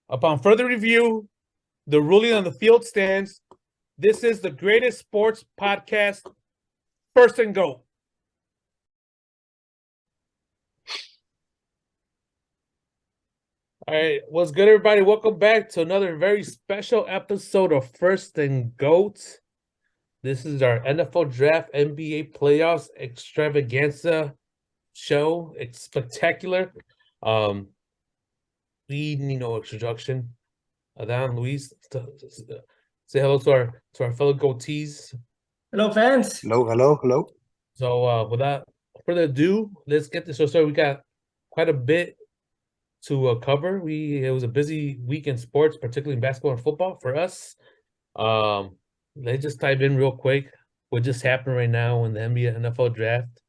Upon further review, the ruling on the field stands. This is the greatest sports podcast, First and Goat. All right, what's good, everybody? Welcome back to another very special episode of First and Goat. This is our NFL Draft NBA Playoffs Extravaganza show. It's spectacular. Need no introduction. Adan, Luis, say hello to our fellow goatees. Hello, fans. Hello. So without further ado, let's get this started. We got quite a bit to cover. It was a busy week in sports, particularly in basketball and football for us. Let's just dive in real quick. What just happened right now in the NBA NFL draft?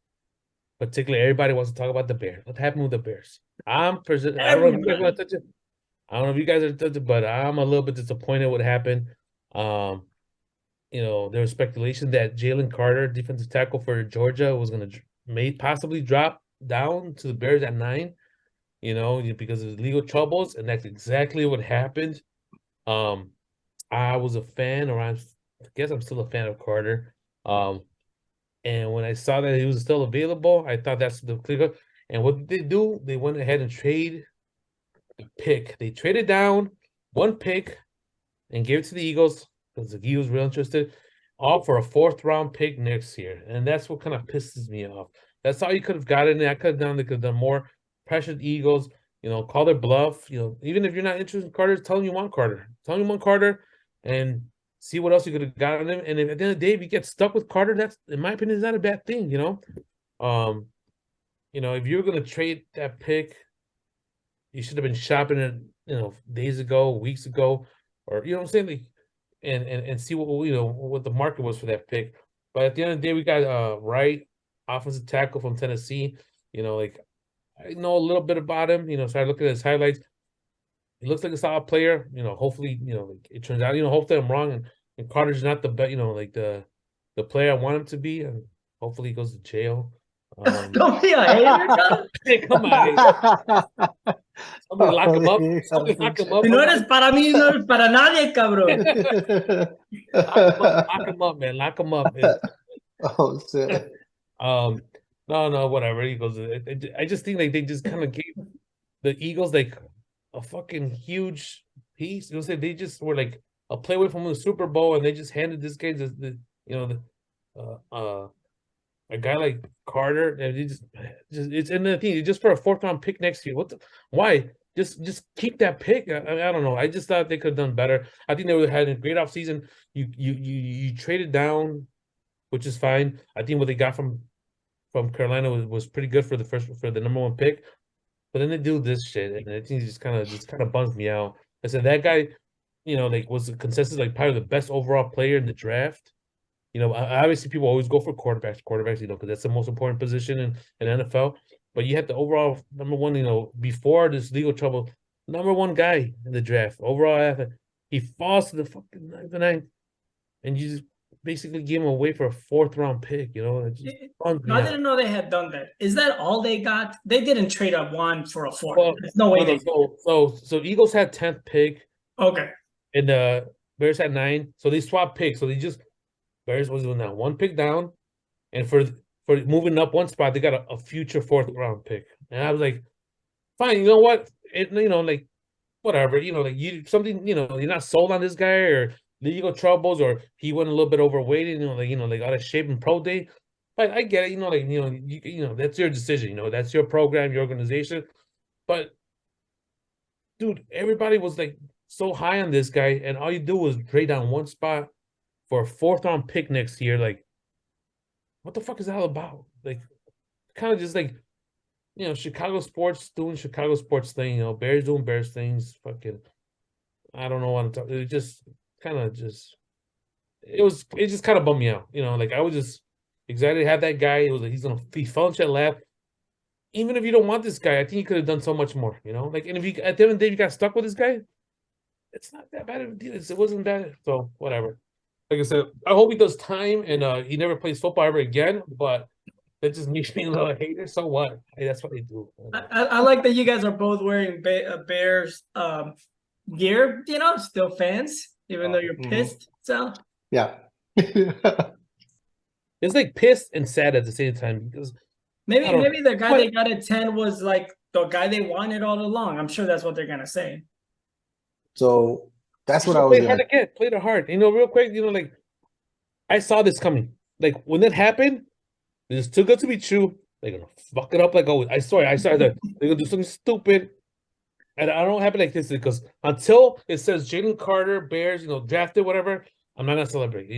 Particularly, everybody wants to talk about the Bears. What happened with the Bears? I don't know if you guys want to touch it. I don't know if you guys are touching, but I'm a little bit disappointed what happened. There was speculation that Jalen Carter, defensive tackle for Georgia, was going to possibly drop down to the Bears at 9, because of legal troubles, and that's exactly what happened. I was a fan, or I guess I'm still a fan of Carter. And when I saw that he was still available, I thought that's the clear. And what did they do? They went ahead and trade the pick. They traded down one pick and gave it to the Eagles because the Eagles were real interested, all for a 4th-round pick next year. And that's what kind of pisses me off. That's all you could have gotten. They could have done more, pressured Eagles, call their bluff. Even if you're not interested in Carter, tell them you want Carter. Tell them you want Carter and see what else you could have gotten him. And if, at the end of the day, if you get stuck with Carter, that's, in my opinion, is not a bad thing, if you're going to trade that pick, you should have been shopping it, days ago, weeks ago, or, what I'm saying? Like, and see what the market was for that pick. But at the end of the day, we got Wright, offensive tackle from Tennessee. I know a little bit about him, started looking at his highlights. He looks like a solid player. Hopefully, it turns out, hopefully I'm wrong and Carter's not the best, the player I want him to be, and hopefully he goes to jail. Don't be a hater. Hey, come on. Somebody lock him up. Somebody lock him up. No eres para mí, no eres para nadie, cabrón. Lock him up, man. Lock him up. Oh, shit. No, whatever. Eagles. I just think like they just kind of gave the Eagles like a fucking huge piece. They just were like a play away from the Super Bowl, and they just handed this guy a guy like Carter, and it's in the thing just for a 4th-round pick next year. Why? Just keep that pick. I don't know. I just thought they could have done better. I think they would have had a great offseason. You traded down, which is fine. I think what they got from Carolina was pretty good for the number 1 pick. But then they do this shit, and I think it just kind of bums me out. I said that guy, was the consensus like probably the best overall player in the draft. Obviously people always go for quarterbacks, because that's the most important position in NFL. But you had the overall number 1, before this legal trouble, number 1 guy in the draft, overall. He falls to the fucking 9th, and you just basically give him away for a 4th-round pick. I didn't know they had done that. Is that all they got? They didn't trade a 1 for a 4. Well, There's no way. So Eagles had 10th pick. Okay. And the Bears had 9. So they swapped picks. So Bears was doing that 1 pick down, and for moving up 1 spot, they got a future 4th-round pick. And I was like, fine, you know what? Whatever. You're not sold on this guy, or legal troubles, or he went a little bit overweight, like out of shape in pro day. But I get it, that's your decision, that's your program, your organization. But dude, everybody was like so high on this guy, and all you do was trade down 1 spot for a 4th-round pick next year. Like, what the fuck is that all about? Like, kind of just like, Chicago sports doing Chicago sports thing, Bears doing Bears things. Fucking, I don't know what to talk. It just kind of it just kind of bummed me out. Like I was just excited to have that guy. It was like he fell into that lap. Even if you don't want this guy, I think he could have done so much more. Like, and if you at the end of the day you got stuck with this guy, it's not that bad of a deal. It wasn't bad. So whatever. Like I said, I hope he does time and he never plays football ever again. But that just makes me a little hater. So what? Hey, that's what they do. I like that you guys are both wearing Bears gear, still fans, even though you're pissed. So Yeah. It's like pissed and sad at the same time because maybe the guy they got at 10 was like the guy they wanted all along. I'm sure that's what they're gonna say. So that's what I was hard gonna. again. Played it hard. Real quick. Like I saw this coming. Like when it happened, it's too good to be true. They're gonna fuck it up like always. I saw that they're gonna do something stupid. And I don't happen like this because until it says Jalen Carter, Bears, drafted, whatever, I'm not gonna celebrate.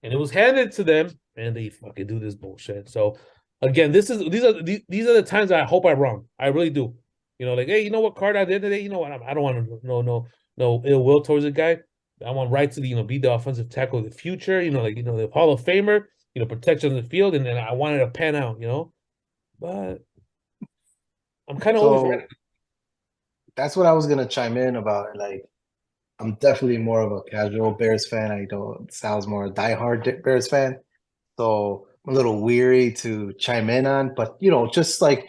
And it was handed to them, and they fucking do this bullshit. So again, these are the times that I hope I'm wrong. I really do. Like, hey, you know what, Carter, at the end of the day, you know what? I don't want no ill will towards the guy. I want right to be the offensive tackle of the future. The Hall of Famer. Protection on the field, and then I wanted to pan out. But I'm kind of over it. That's what I was gonna chime in about. Like, I'm definitely more of a casual Bears fan. I don't sounds more a diehard Bears fan. So I'm a little weary to chime in on, but just like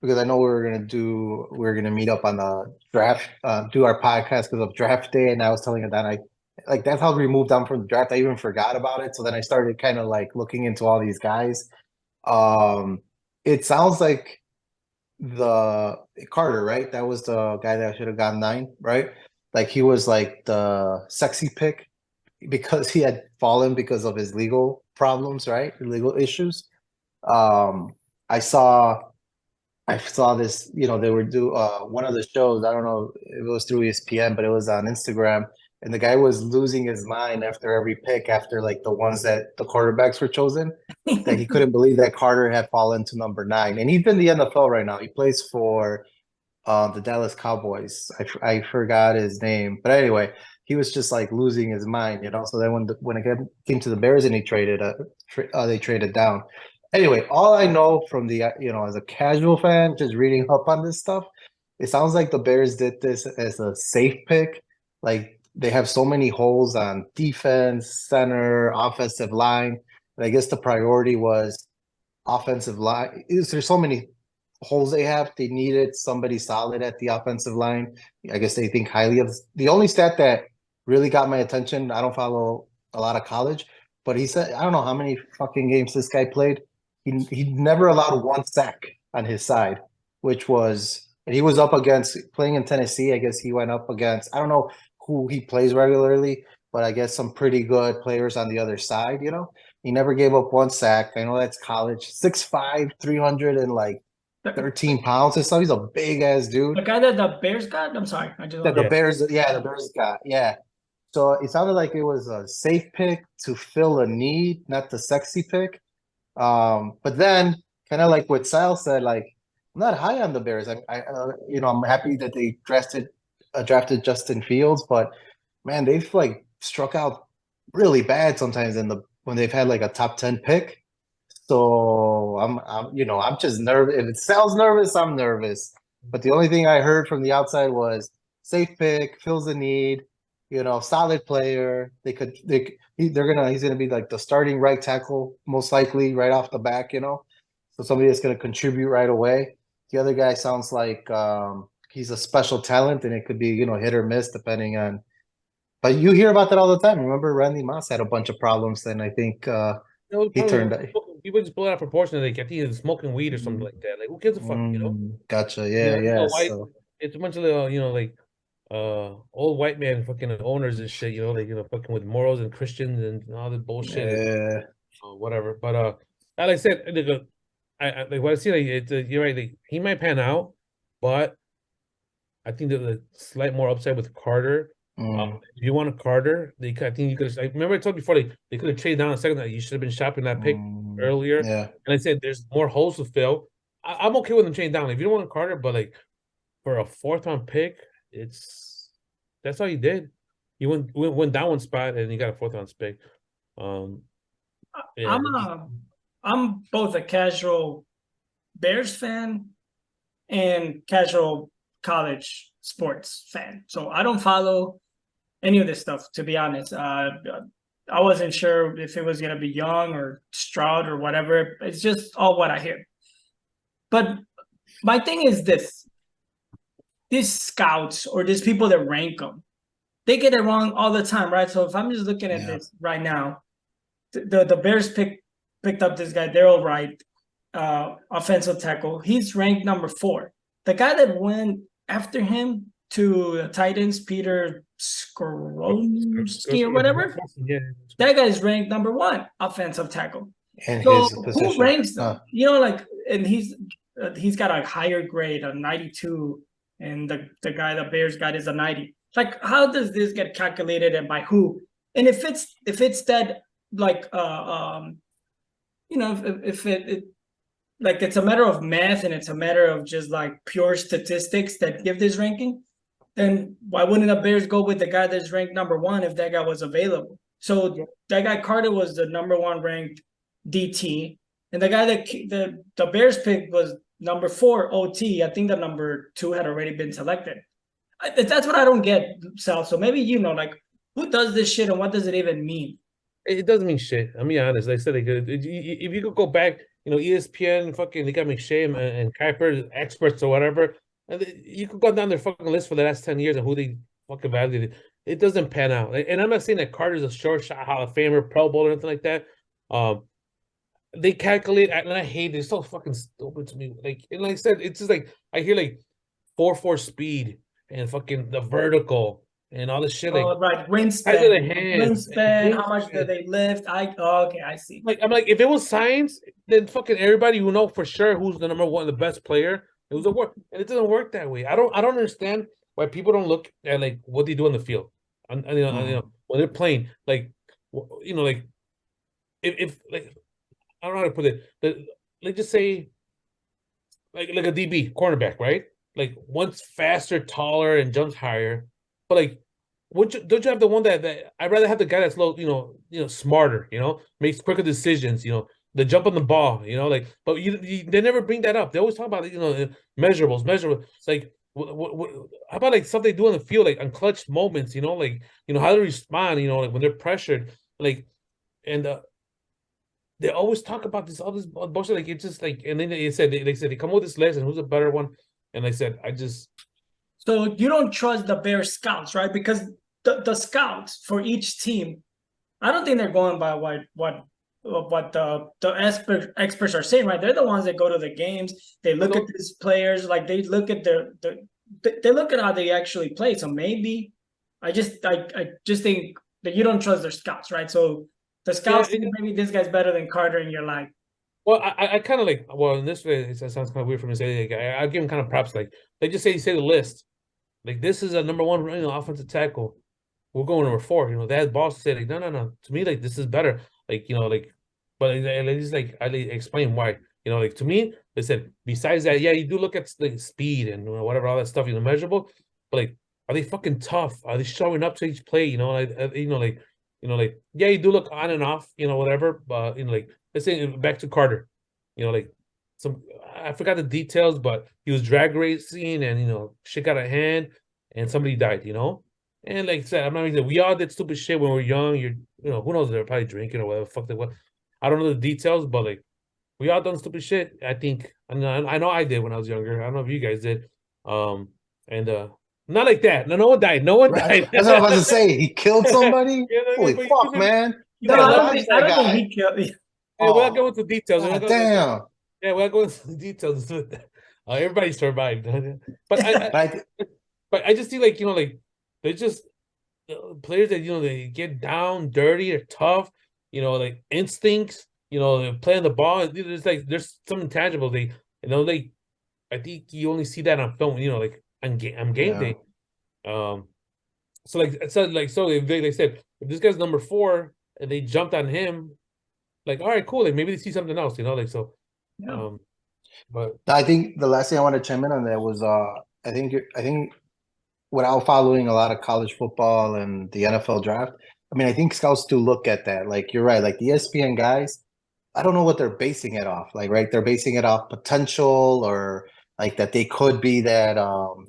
because I know we're gonna meet up on the draft, do our podcast because of draft day, and I was telling Adana, like that's how we moved on from the draft. I even forgot about it. So then I started kind of like looking into all these guys. It sounds like the Carter, right? That was the guy that should have gotten 9, right? Like he was like the sexy pick because he had fallen because of his legal problems, right? Legal issues. Um, I saw this, they were do one of the shows, I don't know, it was through ESPN, but it was on Instagram, and the guy was losing his mind after every pick, after like the ones that the quarterbacks were chosen, that he couldn't believe that Carter had fallen to number 9. And he's in the NFL right now. He plays for the Dallas Cowboys. I forgot his name, but anyway, he was just like losing his mind. So then when it came to the Bears and he traded, they traded down. Anyway, all I know from the as a casual fan, just reading up on this stuff, it sounds like the Bears did this as a safe pick. Like they have so many holes on defense, center, offensive line. And I guess the priority was offensive line. There's so many holes they have. They needed somebody solid at the offensive line. I guess they think highly of. The only stat that really got my attention, I don't follow a lot of college, but he said, I don't know how many fucking games this guy played. He never allowed 1 sack on his side, which was, and he was up against, playing in Tennessee, I guess he went up against, I don't know who he plays regularly, but I guess some pretty good players on the other side, He never gave up 1 sack. I know that's college. 6'5", 300 and like 13 pounds or so. He's a big ass dude. The guy that the Bears got? I'm sorry. The Bears got. Yeah. So it sounded like it was a safe pick to fill a need, not the sexy pick. But then, kind of like what Sal said, like I'm not high on the Bears. I'm happy that they drafted Justin Fields, but man, they've like struck out really bad sometimes when they've had like a top 10 pick. So I'm just nervous. If it sounds nervous, I'm nervous. But the only thing I heard from the outside was safe pick, fills the need, solid player. He's gonna be like the starting right tackle, most likely right off the back, So somebody that's gonna contribute right away. The other guy sounds like he's a special talent, and it could be, hit or miss depending on. But you hear about that all the time. Remember, Randy Moss had a bunch of problems, and I think he turned. People just blow it out of proportion. Like I think he's smoking weed or something like that. Like who gives a fuck? Gotcha. Yeah. So it's a bunch of like old white man fucking owners and shit. Fucking with morals and Christians and all this bullshit. Yeah. And, whatever. But like I said, I like what I see. Like you're right. Like, he might pan out, but I think there's a slight more upside with Carter. If you want a Carter, I think you could. I remember I told you before they could have traded down a second. That you should have been shopping that pick earlier. Yeah, and I said there's more holes to fill. I'm okay with them trading down. If you don't want a Carter, but like for a 4th-round pick, that's all you did. You went down 1 spot and you got a 4th-round pick. Yeah. I'm both a casual Bears fan and casual college sports fan. So I don't follow any of this stuff, to be honest. I wasn't sure if it was going to be Young or Stroud or whatever. It's just all what I hear. But my thing is this. these scouts or these people that rank them, they get it wrong all the time, right? So if I'm just looking at this right now, the Bears picked up this guy, Daryl Wright, offensive tackle. He's ranked number 4. The guy that went after him to the Titans, Peter Skoronsky or whatever, that guy's ranked number 1 offensive tackle. And So his position. who ranks them? And he's got a higher grade, a 92, and the guy the Bears got is a 90. Like, how does this get calculated and by who? And if it's that, like, if it like, it's a matter of math and it's a matter of just like pure statistics that give this ranking, then why wouldn't the Bears go with the guy that's ranked number 1 if that guy was available? So that guy Carter was the number 1 ranked DT, and the guy that the Bears picked was number 4 OT. I think the number 2 had already been selected. That's what I don't get, Sal. So maybe like, who does this shit and what does it even mean? It doesn't mean shit. I'm being honest. Like I said, if you could go back, ESPN, fucking, they got McShay and Kuiper, experts or whatever. And you could go down their fucking list for the last 10 years and who they fucking validated. It doesn't pan out. And I'm not saying that Carter's a short shot Hall of Famer, Pro Bowl, or anything like that. They calculate, and I hate it. It's so fucking stupid to me. Like, and like I said, it's just like I hear like 4.4 speed and fucking the vertical and all this shit. Like, right, wingspan, how much do they lift? Okay, I see. Like, I'm like, if it was science, then fucking everybody will know for sure who's the number 1, the best player. It was a work, and it doesn't work that way. I don't understand why people don't look at like what they do on the field. When they're playing, like, like if like, I don't know how to put it, but like, just say like a DB cornerback, right? Like, one's faster, taller, and jumps higher, but like, don't you have the one that I'd rather have the guy that's low, smarter, makes quicker decisions, the jump on the ball, like, but they never bring that up. They always talk about, measurables. It's like, how about like stuff they do on the field, like on clutch moments, like, how they respond, like when they're pressured, like, and they always talk about all this bullshit, like, it's just like, and then they said they come with this lesson, who's a better one, and I said, So you don't trust the Bears scouts, right? Because the scouts for each team, I don't think they're going by what the experts are saying, right? They're the ones that go to the games. They look at these players, like they look at they look at how they actually play. So maybe I just think that you don't trust their scouts, right? So the scouts think maybe this guy's better than Carter, and you're like, well, I kind of like, well, in this way, it sounds kind of weird for me to say. Like, I give him kind of props. Like, they just say the list. Like, this is a number 1, offensive tackle. We're going number 4. They had boss say, like, no. To me, like, this is better. Like, like, but it's like, I explain why. Like, to me, they said, besides that, yeah, you do look at like speed and whatever, all that stuff, measurable. But like, are they fucking tough? Are they showing up to each play? Yeah, you do look on and off, whatever. But like, let's say back to Carter, like, I forgot the details, but he was drag racing and shit got out of hand and somebody died, and like I said, I'm not even, we all did stupid shit when we were young. Who knows, they're probably drinking or whatever the fuck they were. I don't know the details, but like, we all done stupid shit. I think I know I did when I was younger. I don't know if you guys did. And not like that. No one died. No one died. That's what I was about to say. He killed somebody. Holy fuck, man! I don't think he killed. Yeah, we're not going into details. Damn. Yeah, we're not going into the details. Everybody survived, but I just see, like, like, they're just players that they get down, dirty or tough, like instincts, they're playing the ball. There's some intangible. I think you only see that on film, like on game day. So if they said, if this guy's number 4 and they jumped on him, like, all right, cool. Like, maybe they see something else, like, so. Yeah. But I think the last thing I want to chime in on that was, I think without following a lot of college football and the NFL draft, I mean, I think scouts do look at that. Like, you're right. Like, the ESPN guys, I don't know what they're basing it off. Like, right, they're basing it off potential, or like that they could be that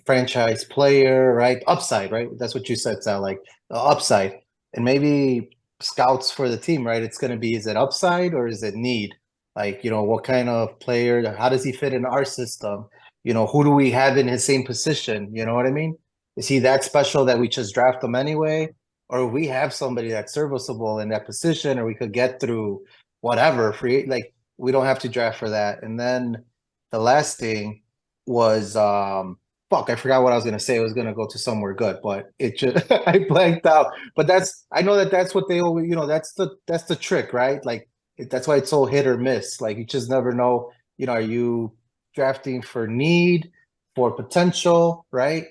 franchise player, right? Upside, right? That's what you said, Sal, like the upside. And maybe scouts for the team, right? It's going to be, is it upside or is it need? Like, what kind of player, how does he fit in our system? Who do we have in his same position? You know what I mean? Is he that special that we just draft him anyway? Or we have somebody that's serviceable in that position, or we could get through whatever free, like we don't have to draft for that. And then the last thing was fuck, I forgot what I was gonna say. I was gonna go to somewhere good, but it just I blanked out. But I know that's what they always, that's the trick, right? Like that's why it's so hit or miss. Like you just never know, are you drafting for need, for potential, right?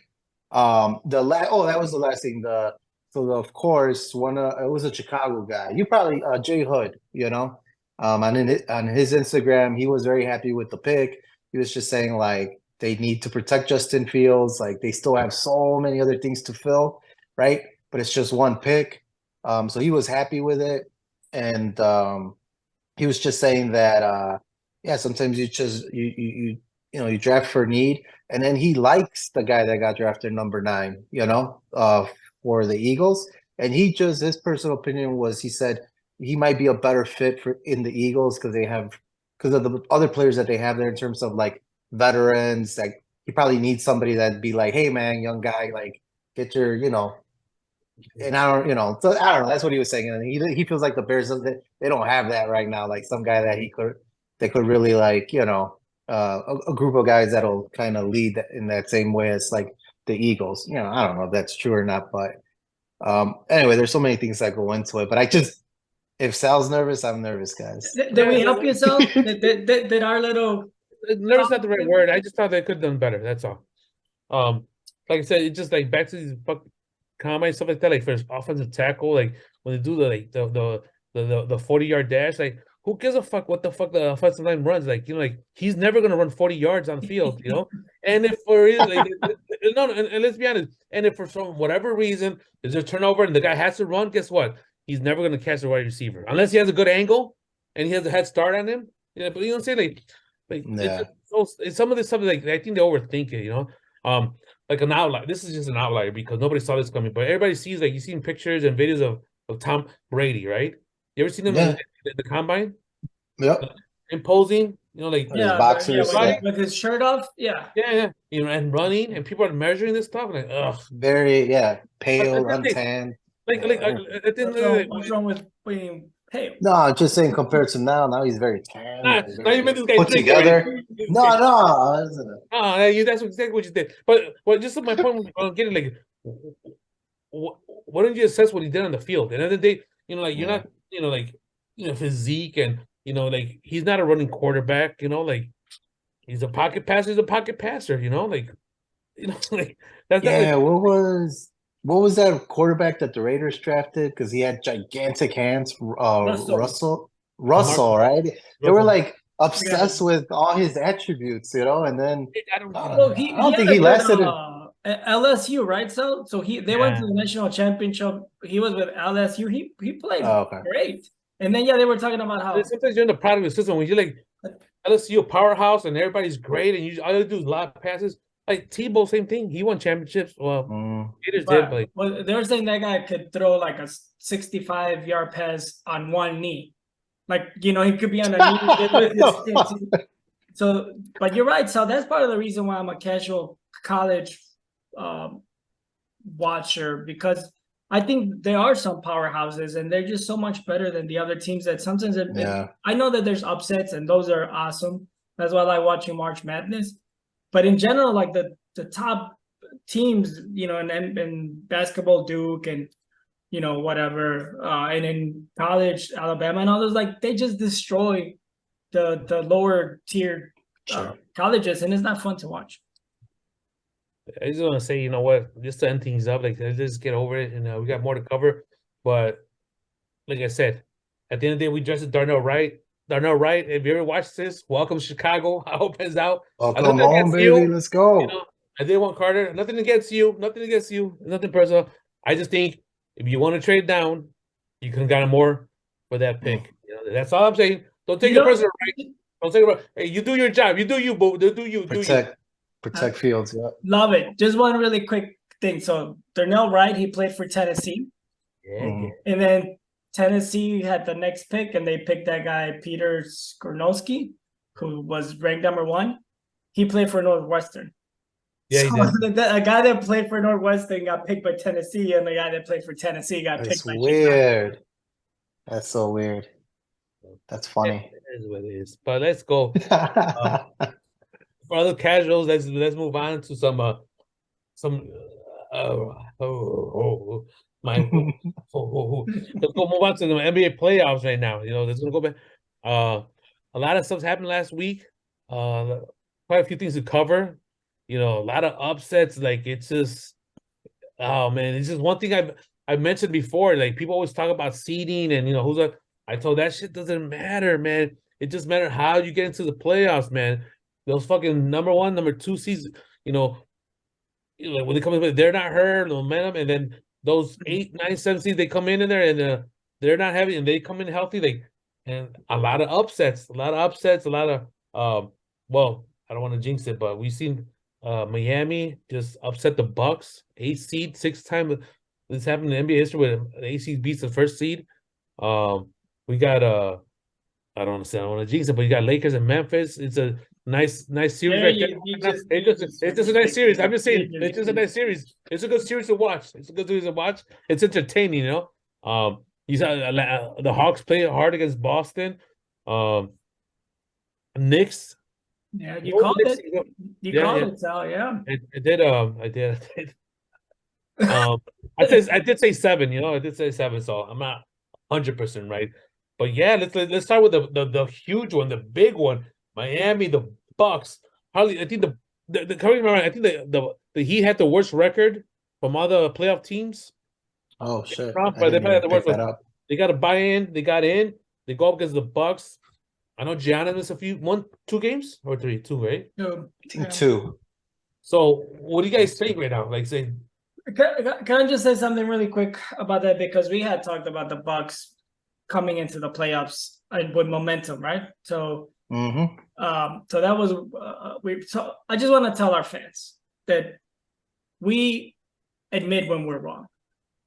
That was the last thing. Of course it was a Chicago guy. You probably Jay Hood, on his Instagram, he was very happy with the pick. He was just saying like they need to protect Justin Fields, like they still have so many other things to fill, right? But it's just one pick. So he was happy with it, and he was just saying that sometimes you draft for need, and then he likes the guy that got drafted number 9, for the Eagles, and his personal opinion was, he said he might be a better fit in the Eagles because of the other players that they have there in terms of like veterans. Like he probably needs somebody that'd be like, hey man, young guy, like get your, and I don't know. That's what he was saying, and he feels like the Bears, they don't have that right now. Like some guy that they could really like, a group of guys that'll kind of lead in that same way as like the Eagles. I don't know if that's true or not, but anyway, there's so many things that go into it. But if Sal's nervous, I'm nervous, guys. Did we help you, Sal? Did our little Nervous not the right word. I just thought they could have done better. That's all. Like I said, it's just like back to these combine stuff like that. Like for his offensive tackle, like when they do the 40-yard dash, like who gives a fuck what the fuck the offensive line runs? Like like he's never gonna run 40 yards on the field, And if for like, no, and let's be honest, and if for some whatever reason there's a turnover and the guy has to run, guess what? He's never gonna catch the wide receiver unless he has a good angle and he has a head start on him. But you know what I'm saying? Yeah. It's some of this stuff like I think they overthink it, like an outlier. This is just an outlier because nobody saw this coming, but everybody sees, like, you've seen pictures and videos of Tom Brady, right? You ever seen him in the combine? Yep. Imposing, like his boxers, with his shirt off, yeah, and running, and people are measuring this stuff, like, ugh, very pale, untanned. I think what's wrong with being pale? No, just saying compared to now he's very tan. Now you made this guy put together. No. That's exactly what you did. But just my point was getting like, why don't you assess what he did on the field? And then they, like you're not, physique and like he's not a running quarterback. Like he's a pocket passer. He's a pocket passer. Like that's what was that quarterback that the Raiders drafted? Because he had gigantic hands. Russell, right? They were like obsessed with all his attributes, and then I don't think he lasted. LSU, right? So they went to the national championship. He was with LSU. He played great. And then they were talking about how sometimes you're in the product of the system when you're like LSU powerhouse and everybody's great and all you do is a lot of passes. Like Tebow, same thing. He won championships. Well, Peters did. But they're saying that guy could throw like a 65-yard pass on one knee. Like, he could be on a knee with his So, but you're right. So that's part of the reason why I'm a casual college watcher, because I think there are some powerhouses and they're just so much better than the other teams that sometimes I know that there's upsets and those are awesome. That's why I like watching March Madness. But in general, like the top teams, in basketball, Duke and, whatever, and in college, Alabama and all those, like they just destroy the lower tier colleges, and it's not fun to watch. I just want to say, just to end things up, like let's just get over it, and we got more to cover. But like I said, at the end of the day, we dressed Darnell Wright. Darnell Wright, if you ever watched this, welcome to Chicago. I hope it's out. Welcome home, baby. Let's go. I did want Carter. Nothing against you. Nothing personal. I just think if you want to trade down, you could have gotten more for that pick. That's all I'm saying. Don't take it personal, right? Don't take it. Hey, you do your job. You do you, boo. Do you. Protect Fields. Yeah. Love it. Just one really quick thing. So Darnell Wright, he played for Tennessee. Yeah. And then Tennessee had the next pick, and they picked that guy Peter Skornowski, who was ranked #1. He played for Northwestern. Yeah, he So did. a guy that played for Northwestern got picked by Tennessee, and the guy that played for Tennessee got It's picked by Chicago. weird. That's so weird. That's funny. It is what it is. But let's go. For other casuals, let's move on to some my let's go move on to the NBA playoffs right now. Let's go back. A lot of stuff's happened last week. Quite a few things to cover. A lot of upsets. Like it's just, oh man, it's just one thing I mentioned before. Like people always talk about seeding and I told that shit doesn't matter, man. It just matters how you get into the playoffs, man. Those fucking #1, #2 seeds, when they come in, they're not hurt, the momentum, and then those 8, 9, 7 seeds, they come in there and they're not heavy, and they come in healthy. And a lot of upsets, a lot of well, I don't want to jinx it, but we've seen Miami just upset the Bucks, 8 seed, 6 times. This happened in NBA history where the 8 seed beats the first seed. We got I don't understand. I don't want to jinx it, but you got Lakers and Memphis. It's a nice series right there. It's just a nice series. I'm just saying, it's just a nice series. It's a good series to watch. It's entertaining, You saw the Hawks play hard against Boston. Knicks. Yeah, you called it. You called it, Sal. Yeah. I did. I did say 7. I did say 7. So I'm not 100% right. But yeah, let's start with the huge one, the big one. Miami, the Bucks. Hardly, I think the correct me, I think the Heat had the worst record from all the playoff teams. Oh shit! But they probably had the worst one. Up. They got to buy in. They got in. They go up against the Bucks. I know Giannis missed 2 games or 3, 2, right? I think 2. So what do you guys think right now? Like, say, can I just say something really quick about that, because we had talked about the Bucks coming into the playoffs and with momentum, right? So, so that was So I just want to tell our fans that we admit when we're wrong.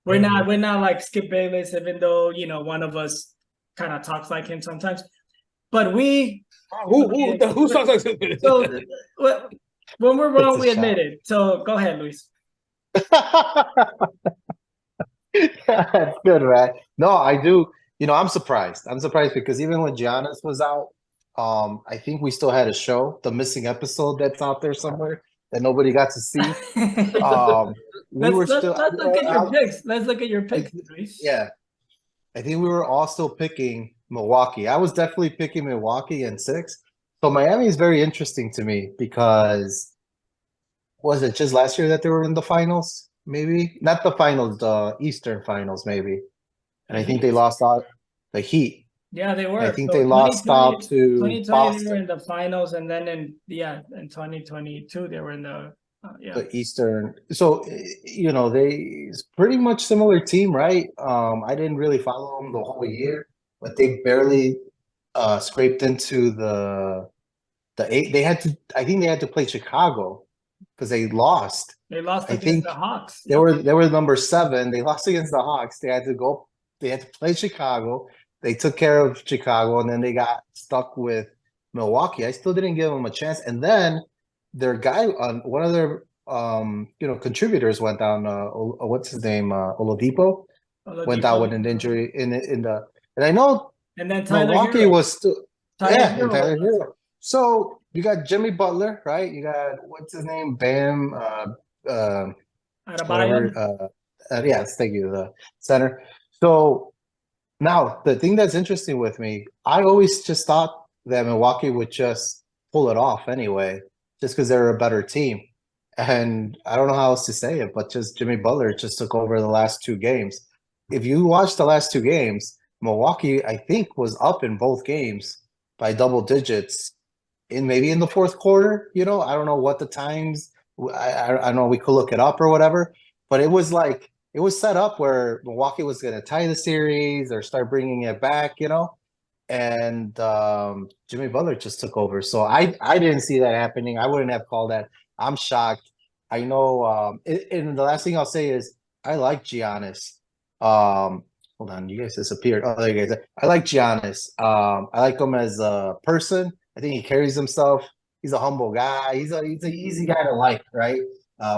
We're not like Skip Bayless, even though one of us kind of talks like him sometimes. But who talks like Skip Bayless? So when we're wrong, we admit it. So go ahead, Luis. That's good, man. No, I do. I'm surprised. I'm surprised because even when Giannis was out, I think we still had a show, the missing episode that's out there somewhere that nobody got to see. Let's look at your picks. Let's look at your picks, Luis. Yeah. I think we were all still picking Milwaukee. I was definitely picking Milwaukee in 6. So Miami is very interesting to me because was it just last year that they were in the finals? Maybe not the finals, the Eastern finals, maybe. And I think they lost out the Heat. Yeah, they were. I think they lost out to 2020 Boston. They were in the finals, and then in 2022 they were in the the Eastern. So they pretty much similar team, right? I didn't really follow them the whole year, but they barely scraped into the 8. I think they had to play Chicago because they lost. They lost against the Hawks. They were number 7. They lost against the Hawks. They had to play Chicago. They took care of Chicago, and then they got stuck with Milwaukee. I still didn't give them a chance. And then their guy on one of their contributors went down. What's his name? Oladipo went down with an injury in the. And I know. And then Milwaukee was still. Tyler Hero. So you got Jimmy Butler, right? You got what's his name? Bam. Adebayo. Yes, thank you. The center. So now the thing that's interesting with me, I always just thought that Milwaukee would just pull it off anyway, just because they're a better team. And I don't know how else to say it, but just Jimmy Butler just took over the last 2 games. If you watch the last 2 games, Milwaukee, I think, was up in both games by double digits maybe in the 4th quarter. I don't know what the times. I know we could look it up or whatever, but it was set up where Milwaukee was going to tie the series or start bringing it back, and Jimmy Butler just took over. So I didn't see that happening. I wouldn't have called that. I'm shocked. I know. And the last thing I'll say is I like Giannis. hold on, you guys disappeared. Oh, there you guys are. I like Giannis. I like him as a person. I think he carries himself. He's a humble guy. He's an easy guy to like, right?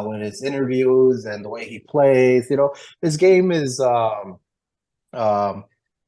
With his interviews and the way he plays, his game is um,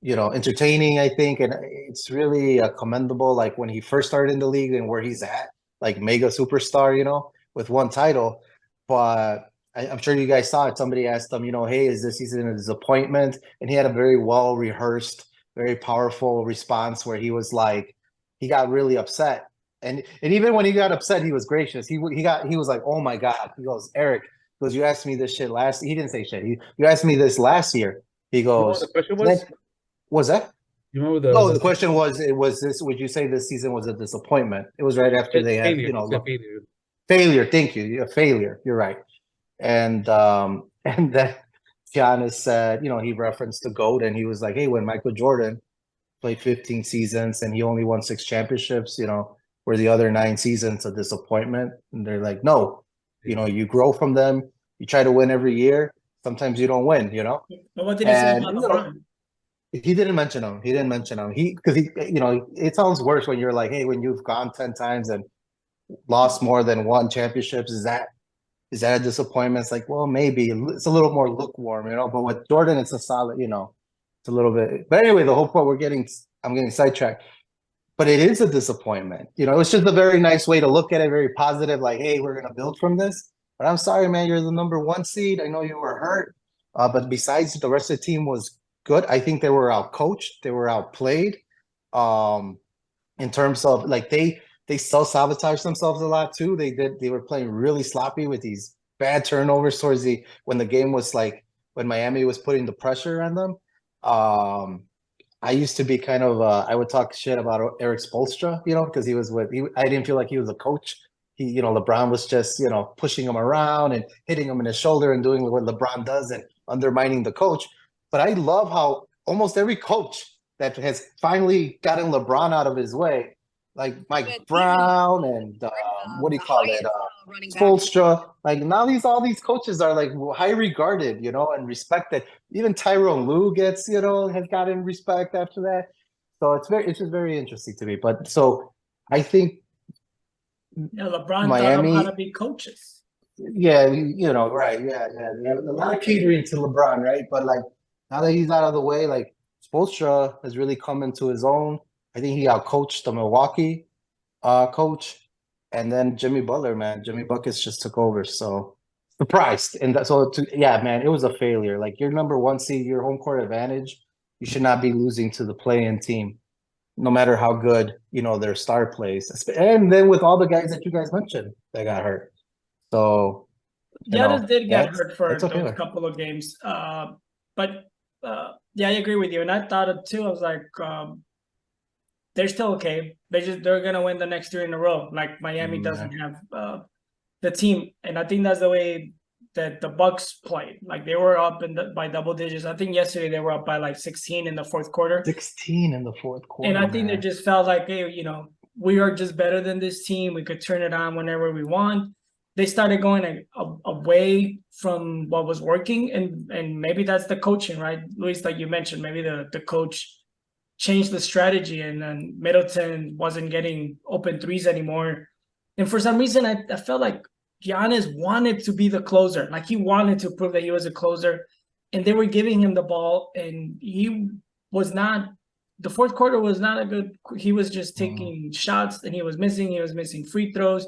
entertaining, I think, and it's really commendable. Like when he first started in the league and where he's at, like mega superstar, with one title. But I'm sure you guys saw it. Somebody asked him, hey, is this season a disappointment? And he had a very well rehearsed, very powerful response where he was like, he got really upset. And even when he got upset, he was gracious. He was like, oh my God. He goes, Eric, he goes, you asked me this shit last. He didn't say shit. You asked me this last year. He You know what goes, the question was? was that? You remember No, the question was, would you say this season was a disappointment? It was right after they had, failure. It's a failure. failure. Thank you. A failure. You're right. And then Giannis said, he referenced the GOAT and he was like, hey, when Michael Jordan played 15 seasons and he only won 6 championships, were the other 9 seasons a disappointment? And they're like, no, you grow from them. You try to win every year. Sometimes you don't win, But what did he say about LeBron? He didn't mention him. Because it sounds worse when you're like, hey, when you've gone 10 times and lost more than 1 championships, is that a disappointment? It's like, well, maybe it's a little more lukewarm, but with Jordan, it's a solid, it's a little bit. But anyway, the whole point I'm getting sidetracked, but it is a disappointment. It's just a very nice way to look at it, very positive, like, hey, we're going to build from this. But I'm sorry, man, you're the number 1 seed. I know you were hurt. But besides, the rest of the team was good. I think they were out-coached. They were outplayed. In terms of, like, they self-sabotaged themselves a lot, too. They were playing really sloppy with these bad turnovers towards when the game was, like, when Miami was putting the pressure on them. I used to be kind of I would talk shit about Eric Spoelstra, because I didn't feel like he was a coach. LeBron was just, pushing him around and hitting him in his shoulder and doing what LeBron does and undermining the coach. But I love how almost every coach that has finally gotten LeBron out of his way, like Mike Brown and what do you call it, Spoelstra, like now all these coaches are like high regarded, and respected. Even Tyronn Lue gets, has gotten respect after that. So it's just very interesting to me. But so I think LeBron Miami taught them how to be coaches. Yeah, right. Yeah. They have a lot of catering to LeBron, right? But like now that he's out of the way, like Spoelstra has really come into his own. I think he outcoached the Milwaukee coach. And then Jimmy Butler, man. Jimmy Buckets just took over. So surprised. And man, it was a failure. Like your number 1 seed, your home court advantage, you should not be losing to the play-in team, no matter how good, their star plays. And then with all the guys that you guys mentioned that got hurt. So Giannis did get hurt for okay. those couple of games. But yeah, I agree with you. And I thought it too. I was like, they're still okay. They're gonna win the next 3 in a row. Like Miami doesn't have the team, and I think that's the way that the Bucks played. Like they were up by double digits. I think yesterday they were up by like 16 in the fourth quarter. 16 in the fourth quarter. And I think they just felt like, hey, we are just better than this team. We could turn it on whenever we want. They started going away from what was working, and maybe that's the coaching, right, Luis? Like you mentioned, maybe the coach changed the strategy, and then Middleton wasn't getting open threes anymore. And for some reason, I felt like Giannis wanted to be the closer. Like he wanted to prove that he was a closer, and they were giving him the ball, and he was not. The fourth quarter was not a good. He was just taking shots, and he was missing free throws.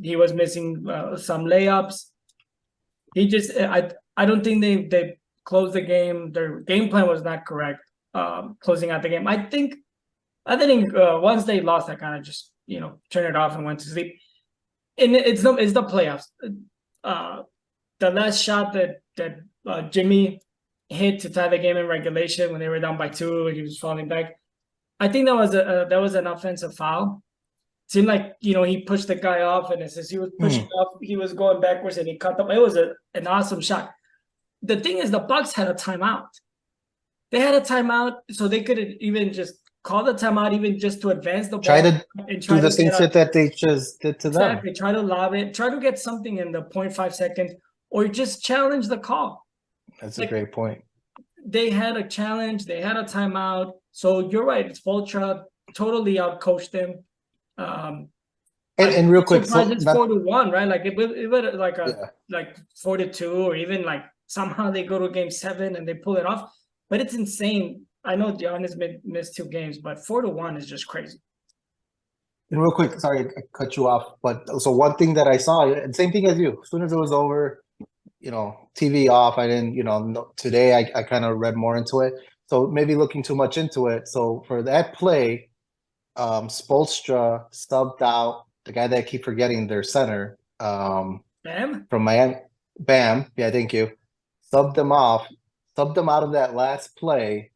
He was missing some layups. I don't think they closed the game. Their game plan was not correct. Closing out the game. I think once they lost, I kind of just turned it off and went to sleep. And it's the playoffs. The last shot that Jimmy hit to tie the game in regulation when they were down by 2 and he was falling back. I think that was an offensive foul. It seemed like he pushed the guy off, and as he was pushing off, he was going backwards and he cut them. It was an awesome shot. The thing is, the Bucks had a timeout. They had a timeout, so they could even just call the timeout, even just to advance the ball. Try to do the same shit that they just did to them. Exactly. Try to lob it. Try to get something in the 0.5 seconds, or just challenge the call. That's a great point. they had a challenge, they had a timeout. So you're right, it's Voltra totally outcoached them. And real quick, Surprised so it's not 4-1, right? Like it was like yeah. like 4-2, or even like somehow they go to game 7 and they pull it off. But it's insane. I know Giannis missed 2 games, but 4-1 is just crazy. And real quick, sorry, I cut you off, but so one thing that I saw, same thing as you. As soon as it was over, TV off. I didn't, today I kind of read more into it. So maybe looking too much into it. So for that play, Spoelstra subbed out the guy that I keep forgetting, their center, Bam. from Miami. Bam, yeah, thank you. Subbed them out of that last play.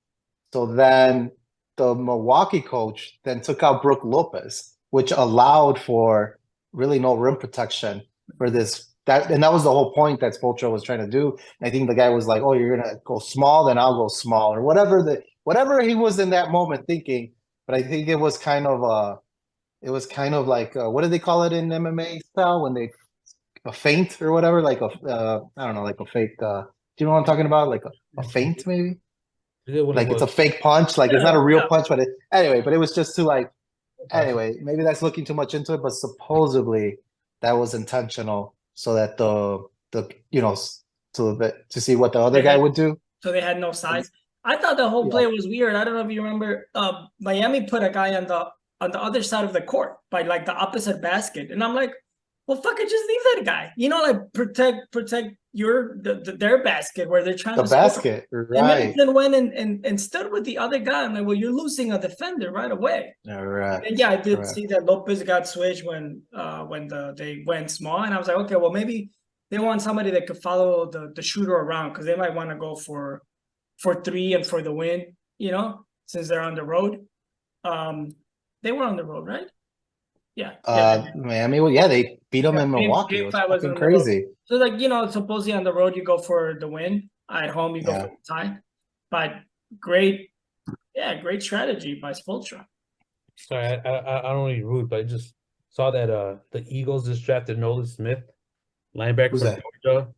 So then the Milwaukee coach then took out Brook Lopez, which allowed for really no rim protection for this. And that was the whole point that Spoelstra was trying to do. And I think the guy was like, "Oh, you're gonna go small, then I'll go small," or whatever he was in that moment thinking. But I think it was kind of like what do they call it in MMA style when they a feint or whatever, like I don't know, like a fake. Do you know what I'm talking about? Like a feint, maybe. Like it's a fake punch, like it's not a real punch, but it was just to like, anyway, maybe that's looking too much into it, but supposedly that was intentional so that to see what the other guy would do. So they had no size. I thought the whole play was weird. I don't know if you remember. Miami put a guy on the other side of the court by like the opposite basket, and I'm like, well, fuck it, just leave that guy. Like protect their basket where they're trying to score. Basket, right? And then went and stood with the other guy. I'm like, well, you're losing a defender right away. Correct. And yeah, I did see that Lopez got switched when they went small, and I was like, okay, well, maybe they want somebody that could follow the shooter around, because they might want to go for 3 and for the win, since they're on the road. They were on the road, right? Yeah. Miami, they beat them in Milwaukee. It was fucking crazy. So supposedly on the road you go for the win. At home you go for the tie. But great strategy by Spoelstra. Sorry, I don't want to be rude, but I just saw that the Eagles just drafted Nolan Smith, linebacker from Georgia.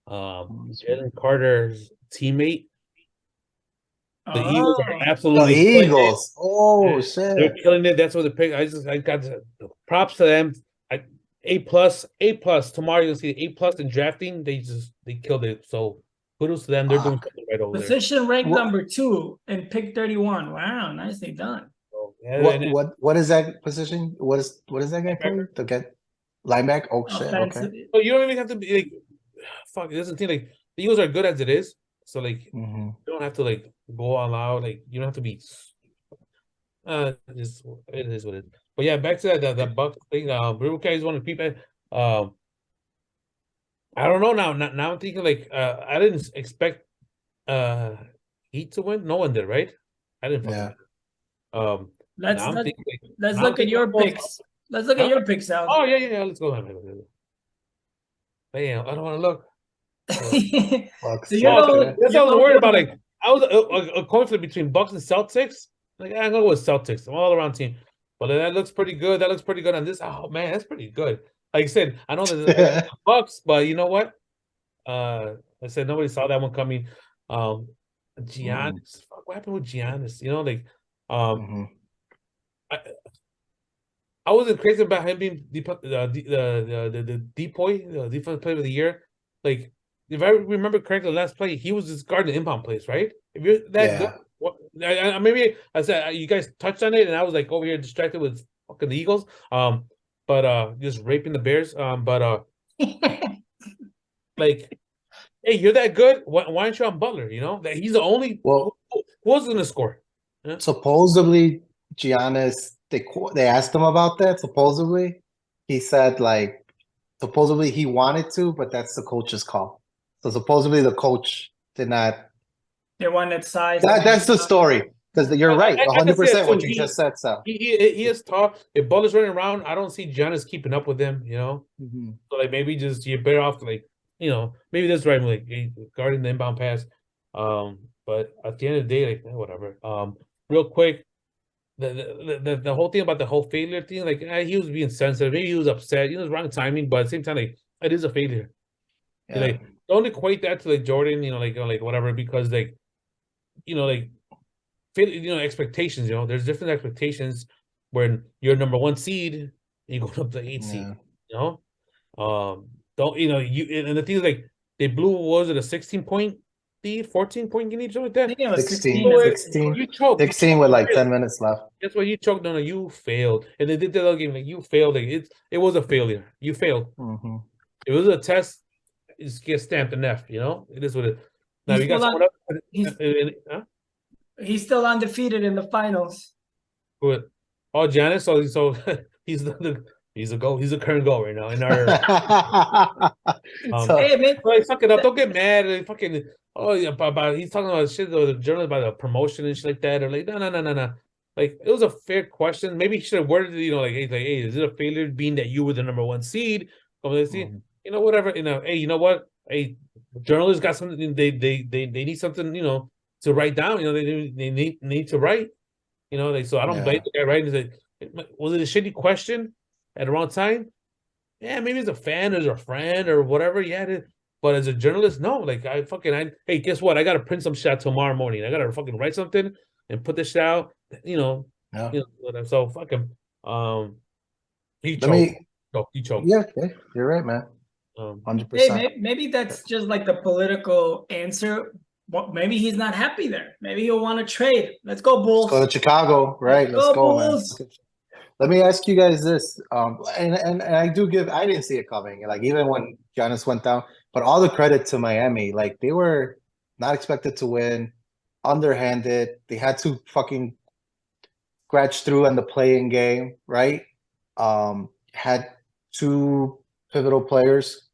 Jalen Carter's teammate. The Eagles are absolutely killing it. Oh shit! They're killing it. That's what the pick. I got the props to them. A+. Tomorrow you'll see A+ in drafting. They killed it. So kudos to them. They're doing something right over there. Position ranked number 2 and pick 31. Wow, nicely done. So, what is that position? What is that guy playing? To get linebacker? Oh shit! Okay. So you don't even have to be like, fuck. It doesn't seem like the Eagles are good as it is. So like, you don't have to like go all out. Like you don't have to be. It is what it is. But yeah, back to that Buck thing. River Cats want to keep it. I don't know now. Now I'm thinking like I didn't expect Heat to win. No one did, right? I didn't. Let's look at your picks. Let's look at your picks, Al. Oh yeah. Let's go. Damn, I don't want to look. That's what I was worried about. Like I was a coin flip between Bucks and Celtics. Like I'm gonna go with Celtics. I'm all around team, but that looks pretty good. That looks pretty good on this. Oh man, that's pretty good. Like I said, I know there's Bucks, but you know what? I said nobody saw that one coming. Giannis, what happened with Giannis? I wasn't crazy about him being the depoy, the defensive player of the year. Like if I remember correctly, the last play he was just guarding the inbound plays, right? If you're that good. Maybe I said you guys touched on it, and I was like over here distracted with fucking the Eagles. But just raping the Bears. Like, hey, you're that good. Why aren't you on Butler? That he's the only. Well, who was going to score? Yeah? Supposedly, Giannis. They asked him about that. Supposedly, he said supposedly he wanted to, but that's the coach's call. So supposedly the coach did not. They wanted size. That's the story. Because you're right, 100% what you just said, Sal. He is tall. If Butler's running around, I don't see Giannis keeping up with him, So like maybe just you're better off maybe that's right, like guarding the inbound pass. But at the end of the day, like whatever. Real quick, the whole thing about the whole failure thing, like he was being sensitive, maybe he was upset, it was wrong timing, but at the same time, like it is a failure. Yeah. Like don't equate that to like Jordan, like whatever, because like like expectations. There's different expectations when you're number one seed and you go up to 8 seed. Yeah. Don't and the thing is like they blew, what was it, a 16-point lead, 14-point lead, something like I that. think it was 16, 16. 16, You choked. 16 with like 10 minutes left. That's why you choked. No, you failed. And they did the other game, like you failed. Like it was a failure. You failed. Mm-hmm. It was a test. It gets stamped an F. It is what it. Now He's you got still someone on- else. He's still undefeated in the finals. Who? Oh, Giannis. So he's a goal. He's a current goal right now in our. So, Hey, man, Like, fuck it up. Don't get mad. Like, fucking. Oh yeah, about he's talking about shit or the journalist about the promotion and shit like that. Or like, no. Like, it was a fair question. Maybe he should have worded it, hey, is it a failure being that you were the number one seed? Whatever. Hey, you know what? Hey, journalists got something. They need something. To write down. They need to write. So I don't blame the guy writing. Was it a shitty question at the wrong time? Yeah, maybe as a fan, as a friend, or whatever. Yeah, but as a journalist, no. Like hey, guess what? I gotta print some shit out tomorrow morning. I gotta fucking write something and put this shit out. yeah. Whatever. So fuck him. He Let choked. me. He choked. Yeah, you're right, man. Um, 100%. hey, maybe that's just like the political answer. Well, maybe he's not happy there. Maybe he'll want to trade. Let's go, Bulls. Let's go to Chicago, right? Let's go, man. Bulls. Let me ask you guys this. And I didn't see it coming. Like, even when Giannis went down, but all the credit to Miami. Like, they were not expected to win, underhanded. They had to fucking scratch through in the playing game, right? Had two pivotal players.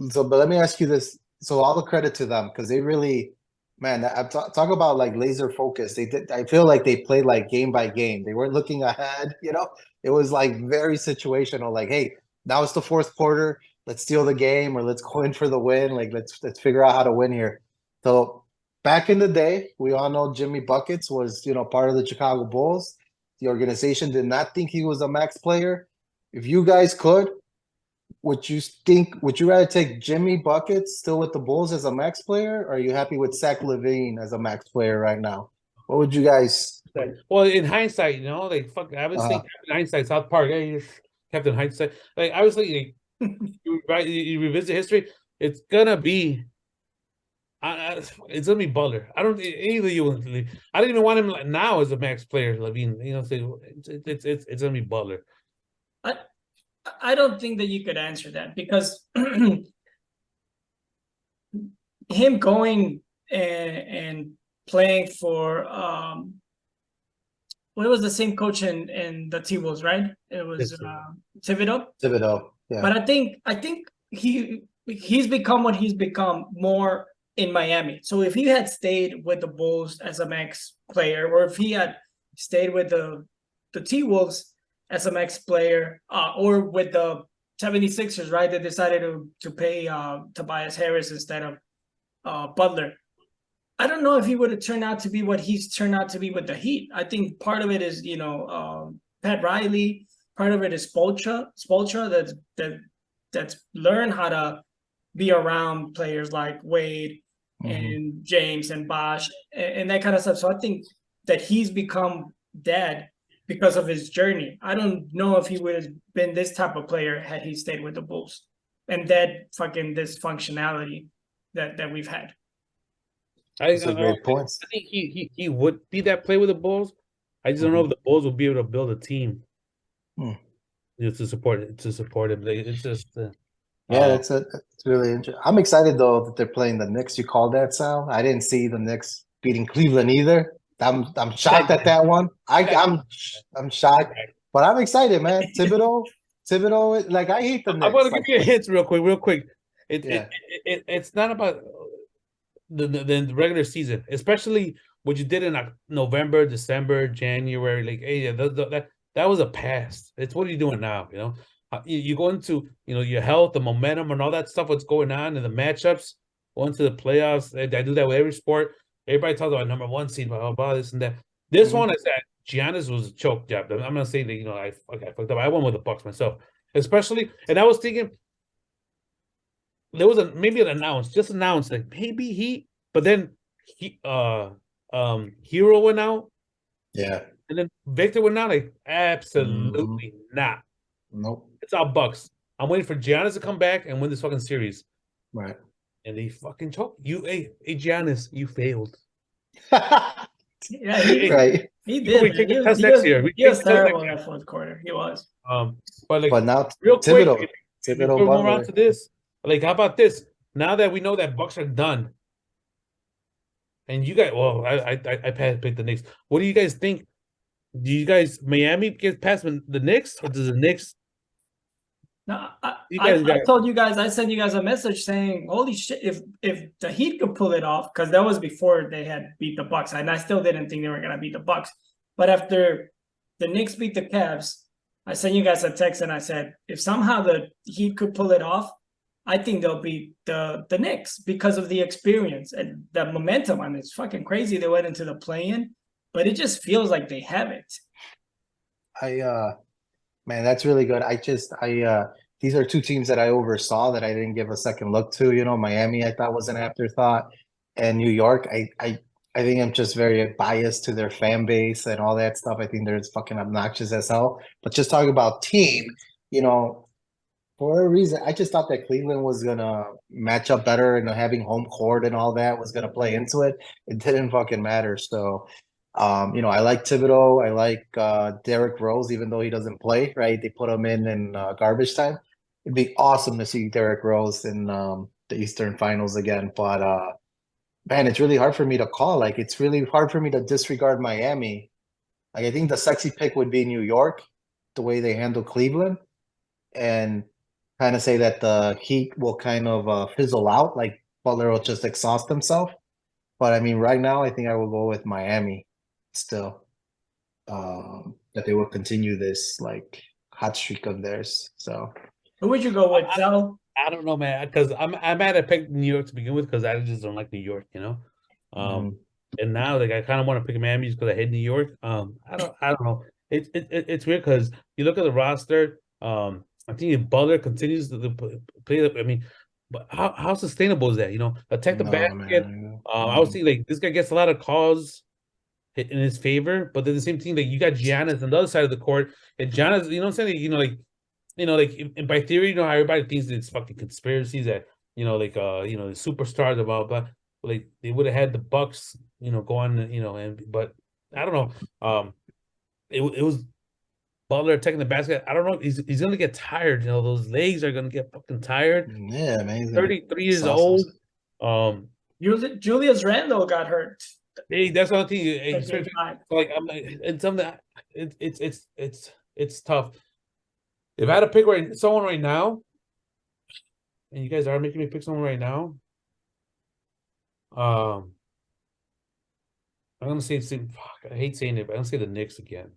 So, but let me ask you this. So, all the credit to them, because they really, man, talk about like laser focus. They did. I feel like they played like game by game. They weren't looking ahead. It was like very situational. Like, hey, now it's the fourth quarter. Let's steal the game, or let's go in for the win. Like, let's figure out how to win here. So back in the day, we all know Jimmy Buckets was part of the Chicago Bulls. The organization did not think he was a max player. If you guys could, would you rather take Jimmy Buckets still with the Bulls as a max player, or are you happy with Zach LaVine as a max player right now? What would you guys? well, in hindsight, like fuck, I was thinking in hindsight, South Park, hey, Captain Hindsight. Like, obviously, you revisit history, it's gonna be. It's gonna be Butler. I don't either. I don't even want him now as a max player. LaVine, it's gonna be Butler. I don't think that you could answer that because him going and playing for well, it was the same coach in the T-Wolves, right? It was Thibodeau. Thibodeau, yeah. But I think he's become what he's become more in Miami. So if he had stayed with the Bulls as a max player, or if he had stayed with the T-Wolves as a max player, or with the 76ers, right? They decided to pay Tobias Harris instead of Butler. I don't know if he would have turned out to be what he's turned out to be with the Heat. I think part of it is, Pat Riley. Part of it is Spoelstra that's learned how to be around players like Wade and James and Bosh and that kind of stuff. So I think that he's become that because of his journey. I don't know if he would have been this type of player had he stayed with the Bulls and that fucking dysfunctionality that we've had. Those are great points. I think he would be that player with the Bulls. I just don't know if the Bulls will be able to build a team to support him. It's just it's really interesting. I'm excited though that they're playing the Knicks. You called that, Sal? I didn't see the Knicks beating Cleveland either. I'm shocked at that one. I'm shocked, but I'm excited, man. Thibodeau. Like, I hate the Knicks. I want to give you a hint real quick. It's not about the regular season, especially what you did in November, December, January. Like, hey, that was a past. It's what are you doing now? You go into your health, the momentum, and all that stuff. What's going on in the matchups, going to the playoffs. I do that with every sport. Everybody talks about number one seed, blah, blah, this and that. This one is that Giannis was a choke job. I'm not saying that I fucked up. I went with the Bucks myself, especially, and I was thinking there was maybe an announced, just announced like maybe but then Hero went out, Yeah. and then Victor went out. Like, absolutely not. Nope. It's all Bucks. I'm waiting for Giannis to come back and win this fucking series. Right. And they fucking choked. Hey, Giannis, you failed. Yeah, he Right. he You know, we did. take He the was test he next was year. We he take was the test next terrible in year. that fourth quarter. He was. But like, But now real quick, Thibodeau, before we move on Butler. to this, like, how about this? Now that we know that Bucks are done, and you guys, well, I picked the Knicks. What do you guys think? Do you guys Miami get past the Knicks, or does the Knicks? No, You I guys got told you guys, I sent you guys a message saying, "Holy shit! If the Heat could pull it off, because that was before they had beat the Bucks, and I still didn't think they were gonna beat the Bucks. But after the Knicks beat the Cavs, I sent you guys a text and I said, if somehow the Heat could pull it off, I think they'll beat the Knicks because of the experience and the momentum. I mean, it's fucking crazy they went into the play-in, but it just feels like they have it. Man, that's really good. These are two teams that I oversaw that I didn't give a second look to. You know, Miami I thought was an afterthought, and New York, I think I'm just very biased to their fan base and all that stuff. I think they're fucking obnoxious as hell. But just talking about team, you know, for a reason, I just thought that Cleveland was gonna match up better and having home court and all that was gonna play into it. It didn't fucking matter. So you know, I like Thibodeau. I like Derrick Rose, even though he doesn't play, right? They put him in garbage time. It'd be awesome to see Derrick Rose in the Eastern Finals again. But man, it's really hard for me to call. Like, it's really hard for me to disregard Miami. Like, I think the sexy pick would be New York, the way they handle Cleveland, and kind of say that the Heat will kind of fizzle out. Like, Butler will just exhaust himself. But I mean, right now, I think I will go with Miami still. That they will continue this like hot streak of theirs. So Who would you go with, Zell? I don't know, man, because I'm mad I picked New York to begin with because I just don't like New York, you know. And now like I kind of want to pick Miami just because I hate New York. I don't know. It's weird because you look at the roster. I think if Butler continues to play. I mean, but how sustainable is that? You know, attack the no, basket. man. I would see like this guy gets a lot of calls in his favor, but then the same thing, like you got Giannis on the other side of the court, and Giannis, you know what I'm saying? Like, and by theory, you know how everybody thinks it's fucking conspiracies that the superstars and blah blah. Like they would have had the Bucks, go on, but I don't know. It was Butler taking the basket. I don't know. He's gonna get tired. You know, those legs are gonna get fucking tired. Yeah, man. 33 years old. Julius Randle got hurt. Hey, that's one thing. Like I'm like, it's something. It's tough. If I had to pick someone right now, and you guys are making me pick someone right now, I'm gonna say fuck. I hate saying it, but I'm gonna say the Knicks again.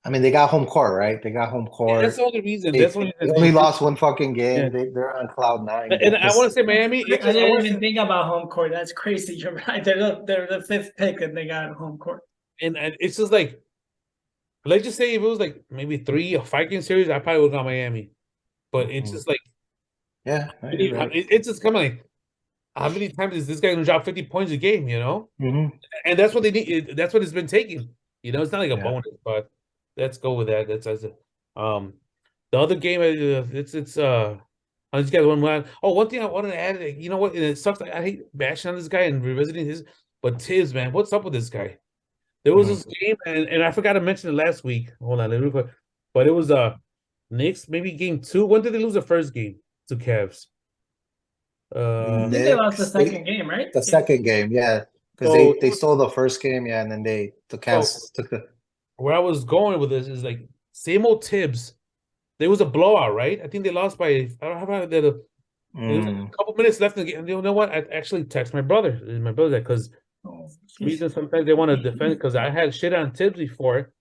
I mean, they got home court, right? They got home court. That's the only reason. They only lost one fucking game. Yeah. They're on cloud nine. And I want to say Miami. I didn't even think about home court. That's crazy. You're right. They're the fifth pick, and they got home court. And it's just like, let's just say if it was like maybe 3 or 5 game series, I probably would have gone Miami. But it's just like, yeah, it's just kind of like, how many times is this guy gonna drop 50 points a game? You know, and that's what they need. That's what it's been taking. You know, it's not like a bonus, but let's go with that. That's the other game. I just got one. Oh, one thing I wanted to add. You know what? It sucks. I hate bashing on this guy and revisiting his. But Tibbs, man, what's up with this guy? There was this game, and I forgot to mention it last week. Hold on, let me quick. But it was Knicks, maybe game 2. When did they lose the first game to Cavs? I think they lost the second game, right? The second game, yeah. Because they stole the first game, yeah, and then the Cavs took the. Where I was going with this is like same old Tibbs. There was a blowout, right? I think they lost by I don't have that. There was a couple minutes left in the game. You know what? I actually text my brother that because reason sometimes they want to defend because I had shit on Tibbs before.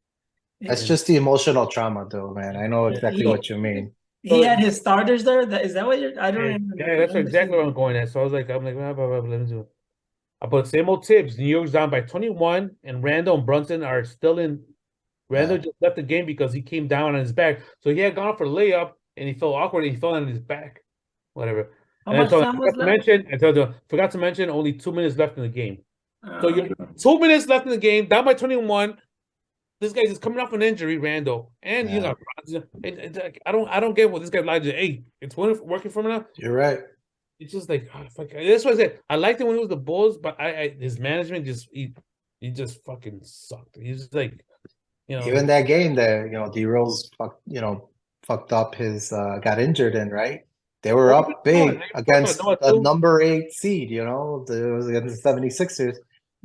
That's just the emotional trauma, though, man. I know exactly what you mean. He had his starters there. Is that what you're? I don't remember. Yeah, that's exactly where I'm going at. So I was like, blah, blah, blah, let me do. I put same old Tibbs. New York's down by 21, and Randall and Brunson are still in. Randall just left the game because he came down on his back. So he had gone for a layup, and he felt awkward, and he fell on his back. Whatever. How much time was left? Forgot to mention, only 2 minutes left in the game. So you're 2 minutes left in the game, down by 21. This guy's just coming off an injury, Randall, and you got. Like, I don't get what this guy lied to. Hey, it's working for me now. You're right. It's just like fuck. That's why I said I liked it when it was the Bulls, but his management just he just fucking sucked. He's just like, Even that game that D Rose fucked up his got injured in, right? They were up big against the number 8 seed, it was against the 76ers.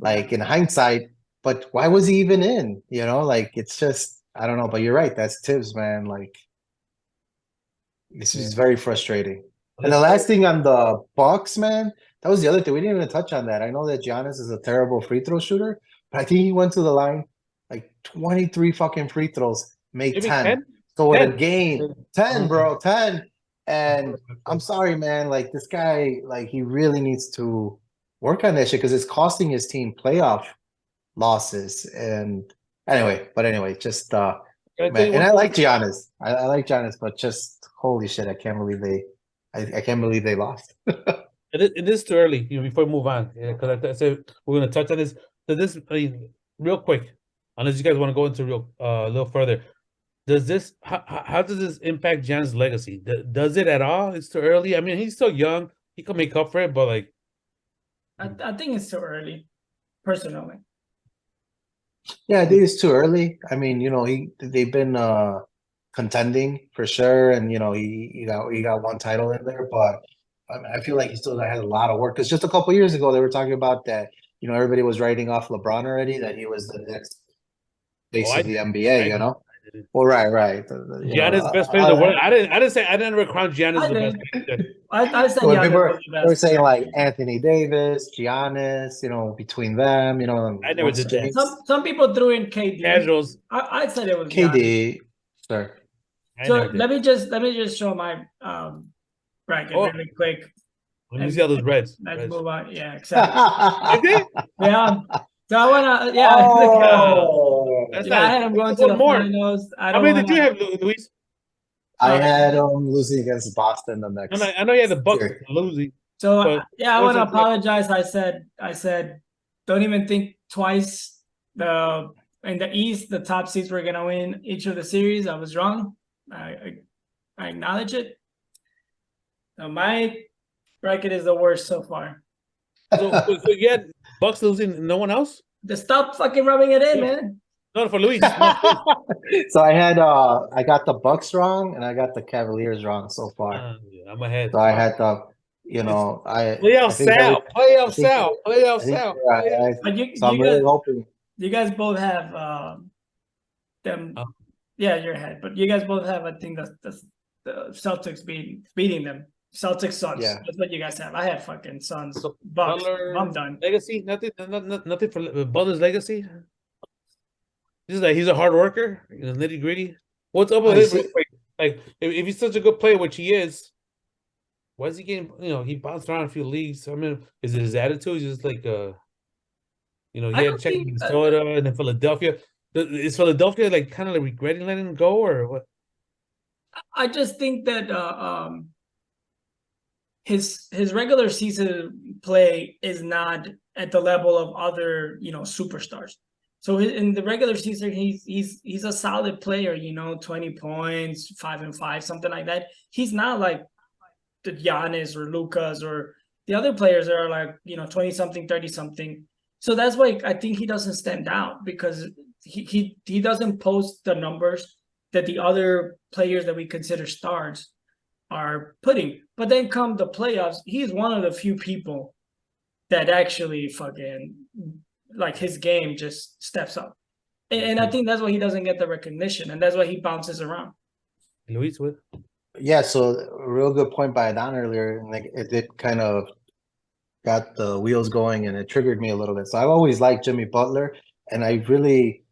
Like in hindsight, but why was he even in? Like it's just I don't know, but you're right. That's Tibbs, man. Like this is very frustrating. And the last thing on the Bucks, man, that was the other thing. We didn't even touch on that. I know that Giannis is a terrible free throw shooter, but I think he went to the line like 23 fucking free throws, made 10. So in a game, 10, bro, 10. And I'm sorry, man. Like this guy, like he really needs to work on that shit because it's costing his team playoff losses. And anyway, just man, and I like Giannis. I like Giannis, but just holy shit, I can't believe they lost. It is too early, before we move on. Because I said we're gonna touch on this. So this, real quick, unless you guys want to go into a little further. Does this how does this impact Giannis' legacy? Does it at all? It's too early. I mean, he's still young. He can make up for it, but like, I think it's too early, personally. Yeah, I think it's too early. I mean, they've been contending for sure, and he got one title in there, but I feel like he still has a lot of work. Because just a couple years ago, they were talking about that. Everybody was writing off LeBron already, that he was the next face of the NBA. Well, right. Giannis best player in the world. I didn't ever crown Giannis the best player. I said Giannis was the best. They were saying like Anthony Davis, Giannis, between them, I never did that. Some people threw in KD. Casuals. I said it was KD. Sure. So let me just show my bracket really quick. Let me see all those reds. Let's move on. Yeah, exactly. Yeah. So I wanna, I had him going to the finals. How many did you have, Luis? I had him losing against Boston the next. I know you had the Bucks losing. So I want to apologize. I said, don't even think twice. In the East, the top seeds were gonna win each of the series. I was wrong. I acknowledge it. So my bracket is the worst so far. So you had Bucks losing, no one else? Just stop fucking rubbing it in, man. No, for Luis. So I got the Bucks wrong and I got the Cavaliers wrong so far. I'm ahead. So I had the, playoff Sal. So I'm really hoping. You guys both have them. Yeah, you're ahead. But you guys both have, I think, the Celtics beating them. Celtics Suns. Yeah. That's what you guys have. I had fucking Suns. Bucks. I'm done. Legacy? Nothing for Butler's legacy? He's a hard worker, nitty gritty. What's up with him? Like, if he's such a good player, which he is, why is he getting? He bounced around a few leagues. I mean, is it his attitude? He's just like, he had to check Minnesota and then Philadelphia. Is Philadelphia like kind of like regretting letting him go, or what? I just think that his regular season play is not at the level of other superstars. So in the regular season, he's a solid player, 20 points, 5 and 5, something like that. He's not like the Giannis or Lucas or the other players that are like 20 something, 30 something. So that's why I think he doesn't stand out, because he doesn't post the numbers that the other players that we consider stars are putting. But then come the playoffs, he's one of the few people that actually fucking, like, his game just steps up. And I think that's why he doesn't get the recognition, and that's why he bounces around. Luis, what? Yeah, so a real good point by Don earlier. Like, it did kind of got the wheels going, and it triggered me a little bit. So I've always liked Jimmy Butler, and I really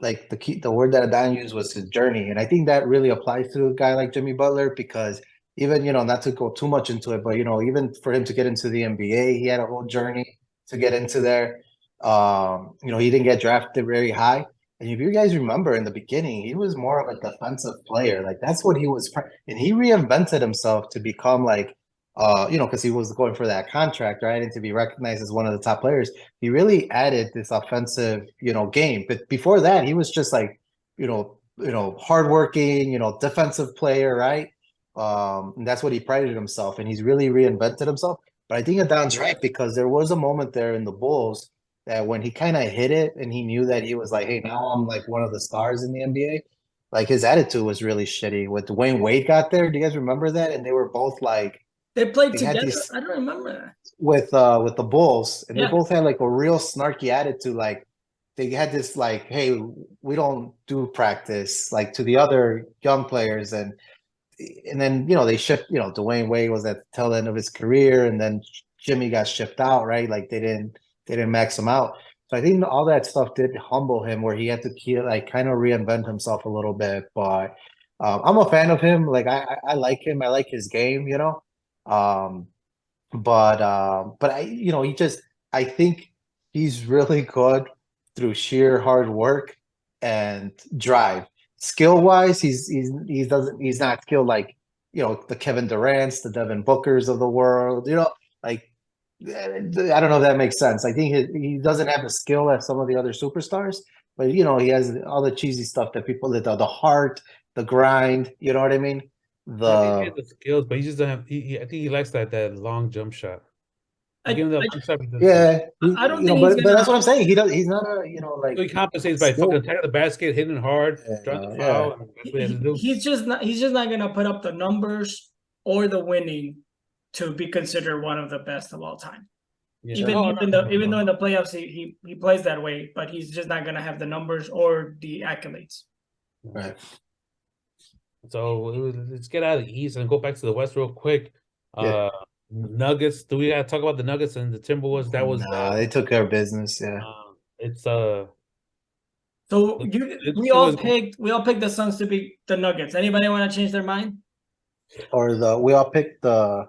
like the word that Don used was his journey. And I think that really applies to a guy like Jimmy Butler, because even, not to go too much into it, but, even for him to get into the NBA, he had a whole journey to get into there. He didn't get drafted very high. And if you guys remember in the beginning, he was more of a defensive player. Like, that's what he was. And he reinvented himself to become like because he was going for that contract, right? And to be recognized as one of the top players, he really added this offensive, game. But before that, he was just like, hardworking, defensive player, right? And that's what he prided himself, and he's really reinvented himself. But I think Adon's right, because there was a moment there in the Bulls that when he kind of hit it and he knew that he was like, hey, now I'm like one of the stars in the NBA. Like his attitude was really shitty. When Dwayne Wade got there, do you guys remember that? And they were both like, They played they had together. these I don't remember that. with the Bulls, and they Yeah. both had like a real snarky attitude. Like they had this like, hey, we don't do practice, like to the other young players, and then they shipped. Dwayne Wade was at the tail end of his career, and then Jimmy got shipped out, right? Like they didn't max him out. So I think all that stuff did humble him, where he had to like kind of reinvent himself a little bit. But I'm a fan of him. Like I like him. I like his game. Um, but I think he's really good through sheer hard work and drive. Skill wise, he's not skilled like the Kevin Durant's, the Devin Bookers of the world. Like I don't know if that makes sense. I think he doesn't have the skill as some of the other superstars, but he has all the cheesy stuff that people the heart, the grind. You know what I mean? I think he has the skills, but he just doesn't have. I think he likes that long jump shot. I, Give him the I, long shot. Yeah, I don't think he's but gonna. that's what I'm saying. He's not a like So he compensates by skill. fucking attacking the basket, hitting hard, drawing the foul, and that's what he has to do. He's just not. He's just not gonna put up the numbers or the winning to be considered one of the best of all time. Yeah. Even No, even no, though no, even no. though in the playoffs he plays that way, but he's just not gonna have the numbers or the accolades. Right. So let's get out of the East and go back to the West real quick. Yeah. Nuggets. Do we gotta talk about the Nuggets and the Timberwolves? That was Nah, they took care of business. Yeah. it's So it we was all picked the Suns to beat the Nuggets. Anybody want to change their mind? Or we all picked the.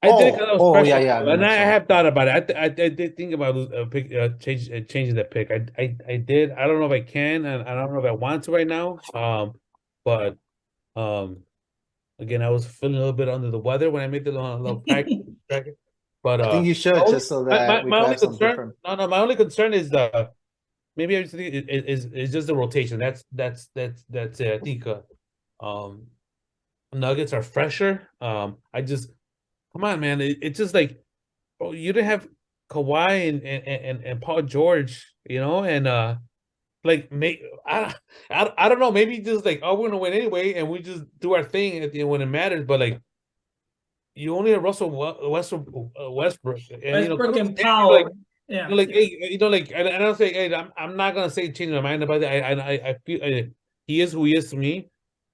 I did it because I was Yeah, pressured, yeah. and I Minnesota. have thought about it. I did think about changing that pick. I did. I don't know if I can, and I don't know if I want to right now. But again, I was feeling a little bit under the weather when I made the little pack bracket. But I think you should, just so that we my could only have some concern. different. No, my only concern is maybe I just think is just the rotation. That's it. I think Nuggets are fresher. I just come on, man. It's just like you didn't have Kawhi and Paul George, and like I don't know, maybe just like we're gonna win anyway, and we just do our thing at the end when it matters. But like you only have Westbrook, and Westbrook and like Powell. Yeah. hey, like I don't say, hey, I'm not gonna say change my mind about that. I feel he is who he is to me.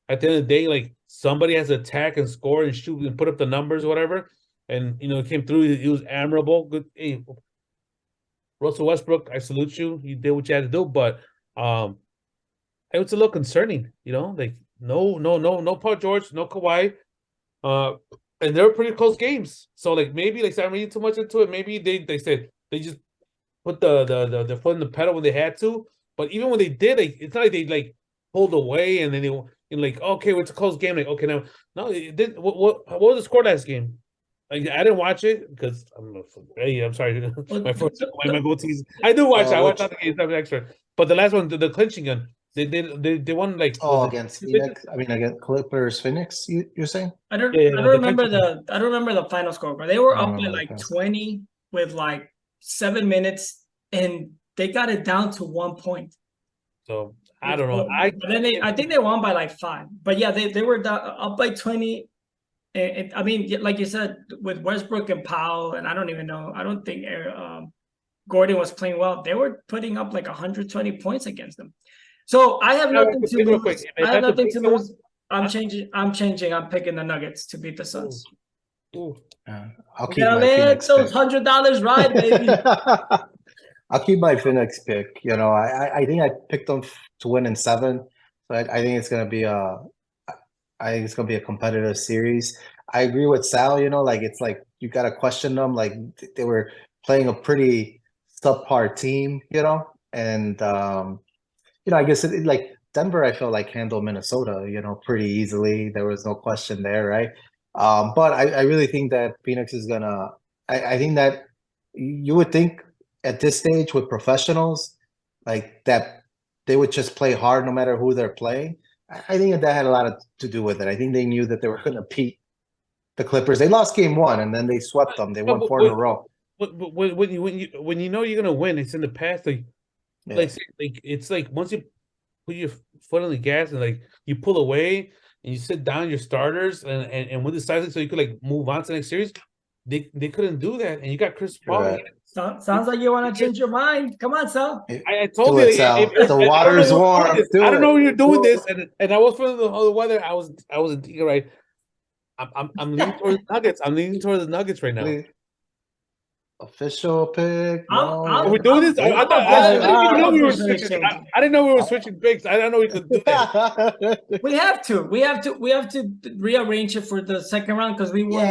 At the end of the day, like somebody has to attack and score and shoot and put up the numbers, whatever. And it came through. He was admirable. Good. Hey, Russell Westbrook, I salute you. You did what you had to do, but it was a little concerning. Like no Paul George, no Kawhi. And they were pretty close games. So like maybe like I'm reading too much into it. Maybe they said they just put the foot in the pedal when they had to. But even when they did, like, it's not like they like pulled away and then they like, okay, it's a close game. Like, okay, now no, it did. What was the score last game? Like I didn't watch it because I'm sorry, my goatees. I do watch. I watch all the games. I'm extra. But the last one, the clinching gun, they won like Against Phoenix. I mean, against Clippers, Phoenix. You're saying? I don't the remember clinching I don't remember the final score, but they were I don't up by remember the like final 20 with like 7 minutes, and they got it down to 1 point. So I don't know. I think they won by like 5. But yeah, they were up by 20. And I mean, like you said, with Westbrook and Powell, and I don't even know. I don't think Gordon was playing well. They were putting up like 120 points against them. So I have nothing to lose. I have nothing to lose. I'm changing. I'm picking the Nuggets to beat the Suns. I'll keep my Phoenix those pick. $100 ride, baby. I'll keep my Phoenix pick. I think I picked them to win in 7. So I think it's gonna be a competitive series. I agree with Sal. Like it's like you gotta question them. Like they were playing a pretty subpar team. And I guess like Denver, I felt like handled Minnesota. Pretty easily. There was no question there, right? But I really think that Phoenix is gonna. I think that you would think at this stage with professionals like that they would just play hard no matter who they're playing. I think that had a lot to do with it. I think they knew that they were going to beat the Clippers. They lost game one and then they swept them. They No, won four in a row. but when you know you're gonna win, it's in the past. Yeah. Like it's like once you put your foot on the gas and like you pull away and you sit down your starters and win decisively so you could like move on to the next series. They couldn't do that, and you got Chris Paul. Right. Sounds like you want to change your mind. Come on, Sal. I told Do you it, Sal. The I water's warm. Do I don't know it. when you're doing this, and I was feeling the weather. I was thinking right. I'm leaning towards the Nuggets. I'm leaning towards the Nuggets right now. Please. Official pick. I'm- Are we doing this? I didn't even know we were switching. I didn't know we were switching picks. I didn't know we could do that. We have to rearrange it for the second round because we won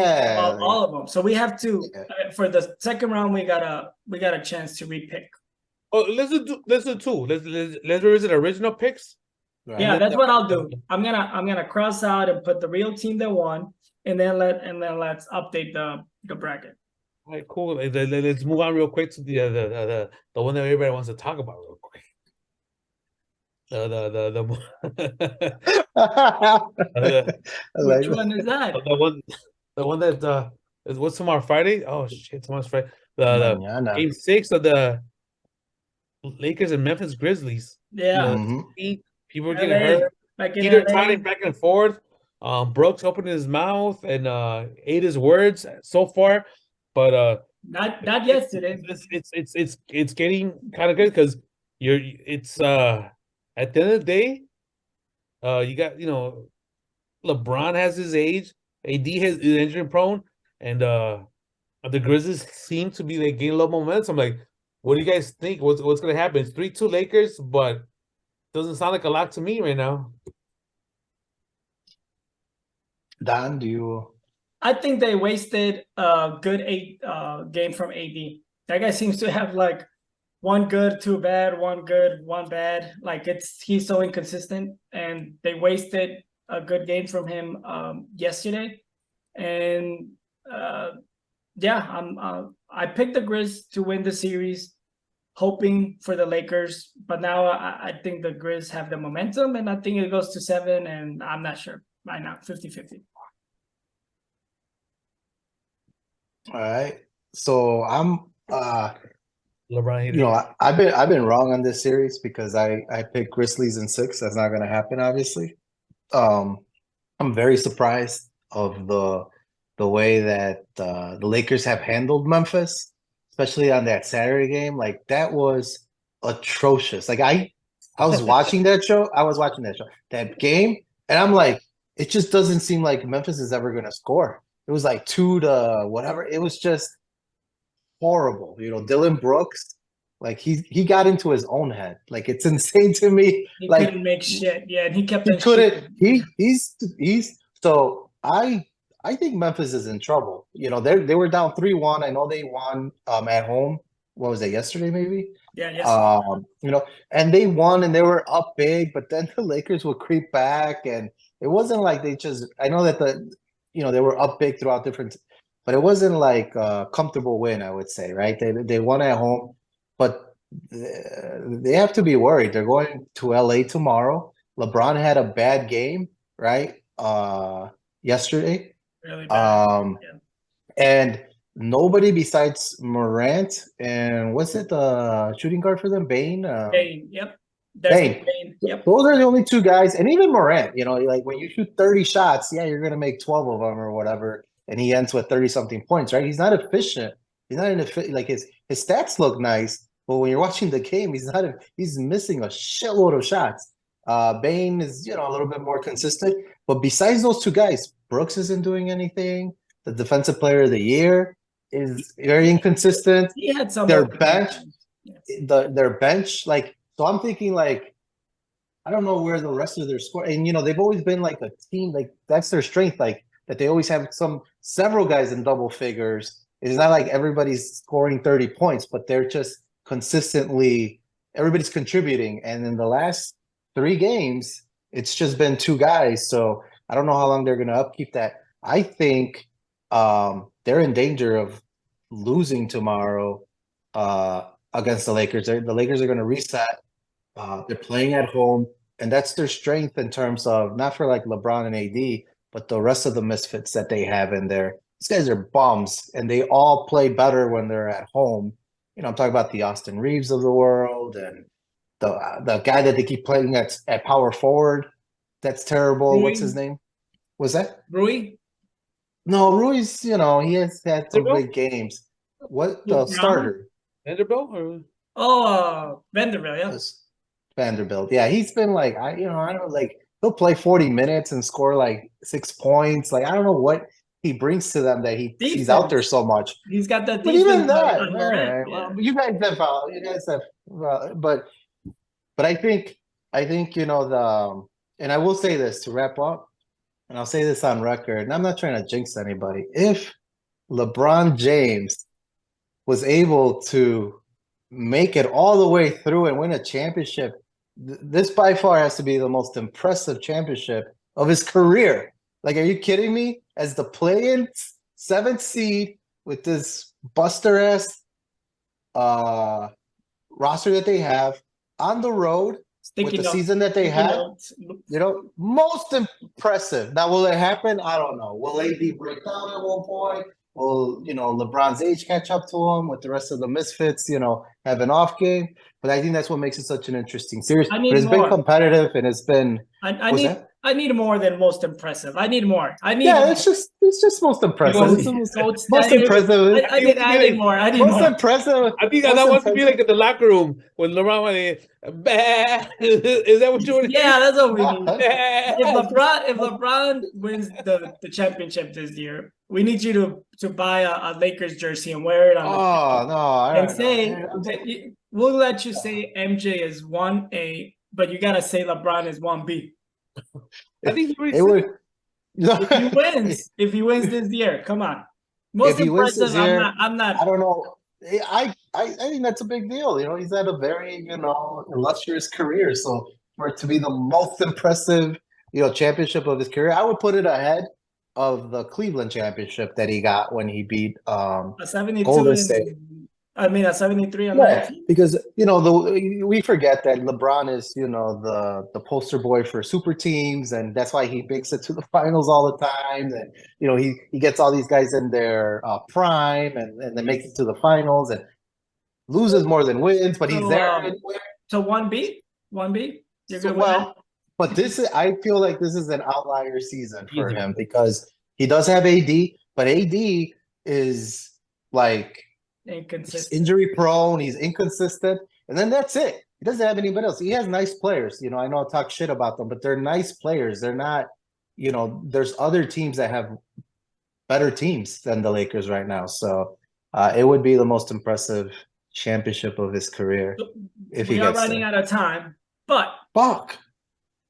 all of them. So we have to for the second round. We got a chance to repick. Oh, let's do two. Let's revisit original picks. Right. Yeah, that's what I'll do. I'm gonna cross out and put the real team that won, and then let's update the bracket. All right, cool. Let's move on real quick to the one that everybody wants to talk about real quick. Which one is that? The one that is what's tomorrow Friday? Oh shit, tomorrow's Friday. The Mañana. game 6 of the Lakers and Memphis Grizzlies. Yeah. People are getting hurt. Peter trotting back and forth. Brooks opened his mouth and ate his words so far, but not yesterday. It's getting kind of good because it's at the end of the day, you got LeBron has his age, AD is injury prone, and the Grizzlies seem to be like gaining a little momentum. Like, what do you guys think? What's gonna happen? It's 3-2 Lakers, but doesn't sound like a lot to me right now. Don, do you? I think they wasted a good game from AD. That guy seems to have like one good, two bad, one good, one bad. Like he's so inconsistent, and they wasted a good game from him yesterday. And I picked the Grizz to win the series, hoping for the Lakers. But now I think the Grizz have the momentum, and I think it goes to 7. And I'm not sure right now, 50-50. All right. So I'm LeBron, I've been wrong on this series because I picked Grizzlies in 6. That's not going to happen, obviously. I'm very surprised of the way that the Lakers have handled Memphis, especially on that Saturday game. Like, that was atrocious. Like, I was watching that show. That game, and I'm like, it just doesn't seem like Memphis is ever going to score. It was like 2 to whatever. It was just horrible. Dylan Brooks, like he got into his own head. Like, it's insane to me. He like, couldn't make shit. Yeah, and he kept. He couldn't. He's so I think Memphis is in trouble. They were down 3-1. I know they won at home. What was it, yesterday maybe? Yeah, yes. And they won and they were up big, but then the Lakers would creep back, and it wasn't like they just. I know that they were up big throughout different, but it wasn't like a comfortable win, I would say, right? They won at home, but they have to be worried. They're going to LA tomorrow. LeBron had a bad game, right? Yesterday. Really bad. And nobody besides Morant and what's it, the shooting guard for them, Bane? Bane, yep. Bane. Yep. Those are the only 2 guys, and even Morant. Like when you shoot 30 shots, yeah, you're gonna make 12 of them or whatever, and he ends with 30-something points, right? He's not efficient. He's not like his stats look nice, but when you're watching the game, he's missing a shitload of shots. Bane is a little bit more consistent, but besides those 2 guys, Brooks isn't doing anything. The defensive player of the year is very inconsistent. He had some. Their bench, their bench, like. So I'm thinking, like, I don't know where the rest of their score, and they've always been like a team, like that's their strength, like that they always have several guys in double figures. It's not like everybody's scoring 30 points, but they're just consistently, everybody's contributing. And in the last 3 games, it's just been 2 guys. So I don't know how long they're going to upkeep that. I think they're in danger of losing tomorrow against the Lakers. The Lakers are going to reset. They're playing at home, and that's their strength in terms of not for like LeBron and AD, but the rest of the misfits that they have in there. These guys are bums, and they all play better when they're at home. You know, I'm talking about the Austin Reeves of the world and the guy that they keep playing at power forward. That's terrible. What's his Rui, name? Was that? Rui, No, Ruiz, you know, he has had some Vanderbilt? big games. What the Luke Brown. starter? Vanderbilt or Oh, Vanderbilt, yeah. Was Vanderbilt. Yeah, he's been like I don't like he'll play 40 minutes and score like 6 points. Like I don't know what he brings to them that he's out there Defense. so much. He's got that But defense even that, on all Morant. right, Yeah. well, but I think you know and I will say this to wrap up, and I'll say this on record, and I'm not trying to jinx anybody. If LeBron James was able to make it all the way through and win a championship, this by far has to be the most impressive championship of his career. Like, are you kidding me? As the play-in seventh seed with this buster ass roster that they have on the road with Sticky the notes. season that they Sticky had, notes. you know, most impressive. Now, will it happen? I don't know. Will AD break down at one point? Will, you know, LeBron's age catch up to him with the rest of the misfits, you know, have an off game? But I think that's what makes it such an interesting series. I But need it's been more. competitive and it's been, I what's need that? I need more than most impressive. I need more. I need Yeah, it's just most impressive. want- It's the Coach, most impressive. I need more. I need Most more. impressive. I think most that wants to be impressive- like in the locker room when LeBron went in. Bah! Is that what you want to Yeah, that's what we need. Bah! If LeBron wins the championship this year, we need you to buy a Lakers jersey and wear it on the Oh no! All and right, say all right. we'll let you say MJ is 1A, but you gotta say LeBron is 1B. I think he already It said would. If he wins this year, come on. Most If he wins this impressive, year, I'm not. I don't know. I think that's a big deal. You know, he's had a very, you know, illustrious career. So for it to be the most impressive, you know, championship of his career, I would put it ahead of the Cleveland championship that he got when he beat A 72 Golden State. a 73 and Yeah, 19. because you know we forget that LeBron is, you know, the poster boy for super teams, and that's why he makes it to the finals all the time. And you know he gets all these guys in their prime, and then makes it to the finals and loses more than wins, but he's there. So 1B, 1B. You're So, good with that? but I feel like this is an outlier season for him because he does have AD, but AD is like he's Inconsistent. injury prone, he's inconsistent, and then that's it. He doesn't have anybody else. He has nice players. You know, I know I talk shit about them, but they're nice players. They're not, you know, there's other teams that have better teams than the Lakers right now. So it would be the most impressive championship of his career if he We are gets running there. out of time, but Fuck.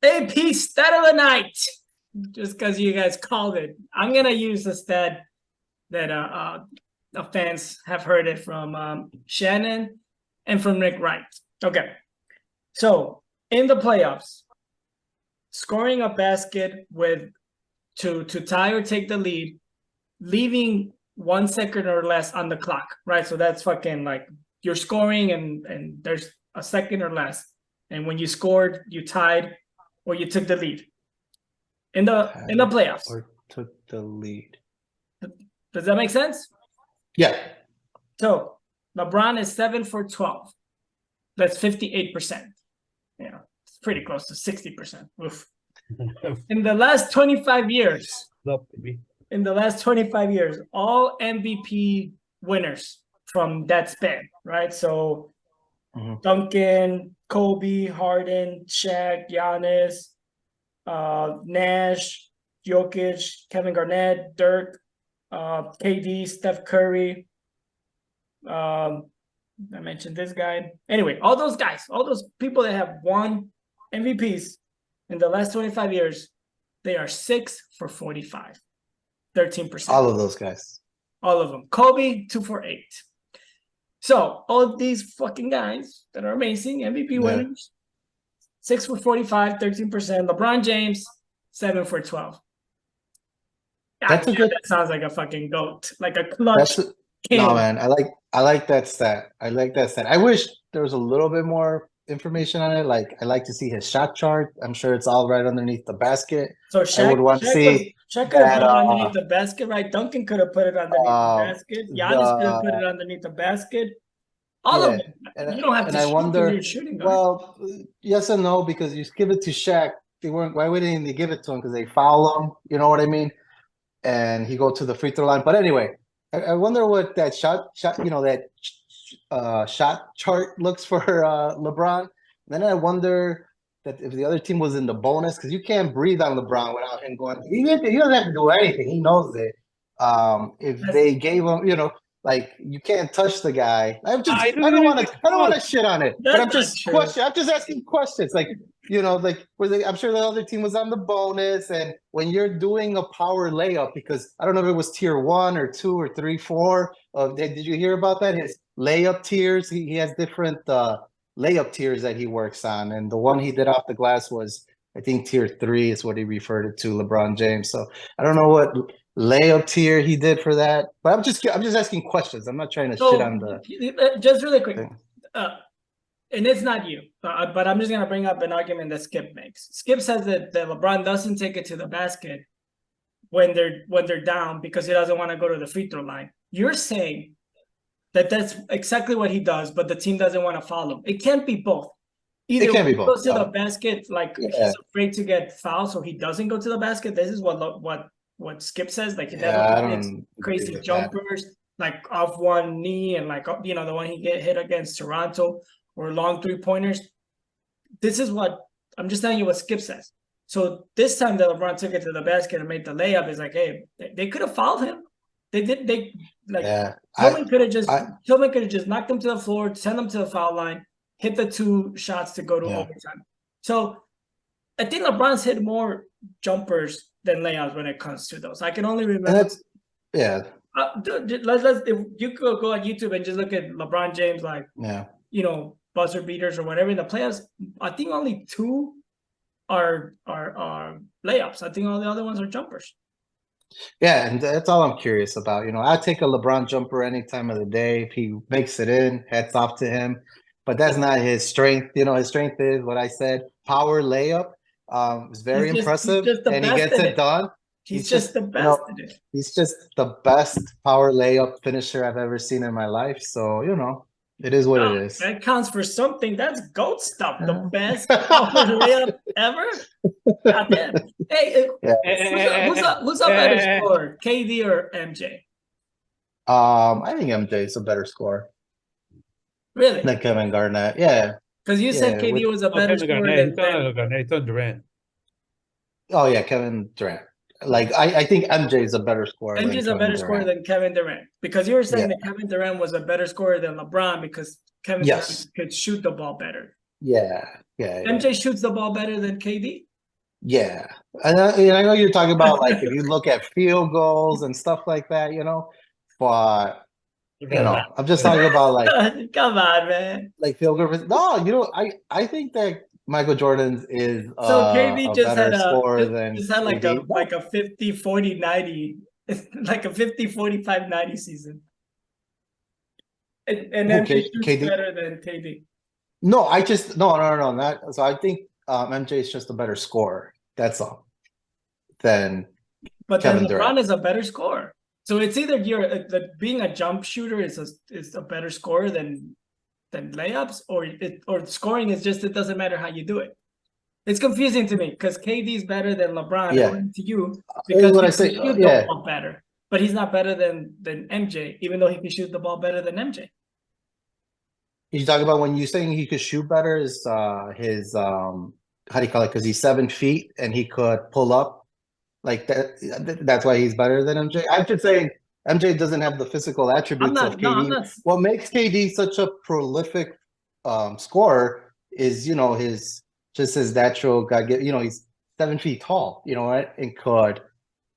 AP stat of the night. Just because you guys called it, I'm gonna use the stat that the fans have heard it from Shannon and from Nick Wright. Okay, so in the playoffs, scoring a basket with to tie or take the lead, leaving 1 second or less on the clock, right? So that's fucking like you're scoring and there's a second or less, and when you scored, you tied or you took the lead in the playoffs. Or took the lead. Does that make sense? Yeah. So LeBron is 7 for 12. That's 58%. Yeah, it's pretty close to 60%. Oof. In the last 25 years, all MVP winners from that span, right? So Duncan, Kobe, Harden, Shaq, Giannis, Nash, Jokic, Kevin Garnett, Dirk, KD, Steph Curry. I mentioned this guy. Anyway, all those guys, all those people that have won MVPs in the last 25 years, they are 6 for 45, 13%. All of those guys. All of them. Kobe, 2 for 8. So all these fucking guys that are amazing MVP winners, 6 for 45, 13%. LeBron James, 7 for 12. That's a good. That sounds like a fucking goat, like a clutch That's no, king. man. I like that stat. I like that stat. I wish there was a little bit more information on it. Like I like to see his shot chart. I'm sure it's all right underneath the basket. So I would want to see Shaq could have that put it underneath the basket, right? Duncan could have put it underneath the basket. Giannis could have put the it underneath the basket. All of yeah, them. You don't have and to I shoot because you're wonder. shooting guard. Well, yes and no, because you give it to Shaq. They weren't. Why wouldn't they give it to him? Because they foul him. You know what I mean? And he go to the free throw line. But anyway, I wonder what that shot chart looks for LeBron. Then I wonder that if the other team was in the bonus, because you can't breathe on LeBron without him going. He doesn't have to do anything. He knows it. If they gave him, like you can't touch the guy. I don't want to shit on it, but I'm just question. I'm just asking questions. Like I'm sure the other team was on the bonus, and when you're doing a power layup, because I don't know if it was tier 1 or 2 or 3, 4. Did you hear about that? His layup tiers. He has different layup tiers that he works on, and the one he did off the glass was, I think, tier 3 is what he referred it to, LeBron James. So I don't know what layup tier he did for that, but I'm just asking questions. I'm not trying to shit on the. Just really quick, and it's not you, but I'm just gonna bring up an argument that Skip makes. Skip says that LeBron doesn't take it to the basket when they're down because he doesn't want to go to the free throw line. You're saying that that's exactly what he does, but the team doesn't want to foul him. It can't be both. Either he goes to the basket, like he's afraid to get fouled, so he doesn't go to the basket. This is what Skip says. Like he never makes crazy jumpers, like off one knee, and like the one he get hit against Toronto, or long 3-pointers. This is what I'm just telling you what Skip says. So this time that LeBron took it to the basket and made the layup, is like, hey, they could have fouled him. They did. Tillman could have just knocked him to the floor, sent him to the foul line, hit the 2 shots to go to overtime. So I think LeBron's hit more jumpers than layups when it comes to those. I can only remember. If you could go on YouTube and just look at LeBron James, buzzer beaters or whatever in the playoffs. I think only 2 are layups. I think all the other ones are jumpers. Yeah, and that's all I'm curious about. I take a LeBron jumper any time of the day. If he makes it in, hats off to him. But that's not his strength. His strength is what I said, power layup. It's very impressive, and he gets it done. He's just the best at it. He's just the best power layup finisher I've ever seen in my life. So, it is what it is. That counts for something. That's GOAT stuff. The best power layup ever. Goddamn. Hey, who's a better scorer, KD or MJ? I think MJ is a better scorer. Really? Than Kevin Garnett. Yeah. Because you said KD was a better scorer than Durant. Oh yeah, Kevin Durant. Like I think MJ is a better scorer. MJ is a better scorer than Kevin Durant, because you were saying that Kevin Durant was a better scorer than LeBron because Kevin Durant could shoot the ball better. Yeah. MJ shoots the ball better than KD. Yeah, and I know you're talking about like if you look at field goals and stuff like that, but I'm just talking about like come on, man, like field goals. No, I think that Michael Jordan is so KD just better had scorer than just had like a 50, 40, 90, like a 50, 45, 90 season. And MJ shoots better than KD. No, no. Not so. I think MJ is just a better scorer. That's all. But then LeBron is a better scorer. So it's either being a jump shooter is a better scorer than layups, or scoring is just, it doesn't matter how you do it. It's confusing to me because KD is better than LeBron according to you, because he can shoot the ball better, but he's not better than MJ, even though he can shoot the ball better than MJ. You talk about when you're saying he could shoot better is his how do you call it? Because he's 7 feet and he could pull up like that. That's why he's better than MJ. I'm just saying MJ doesn't have the physical attributes of KD. What makes KD such a prolific scorer is his natural God. He's 7 feet tall. Right, and could.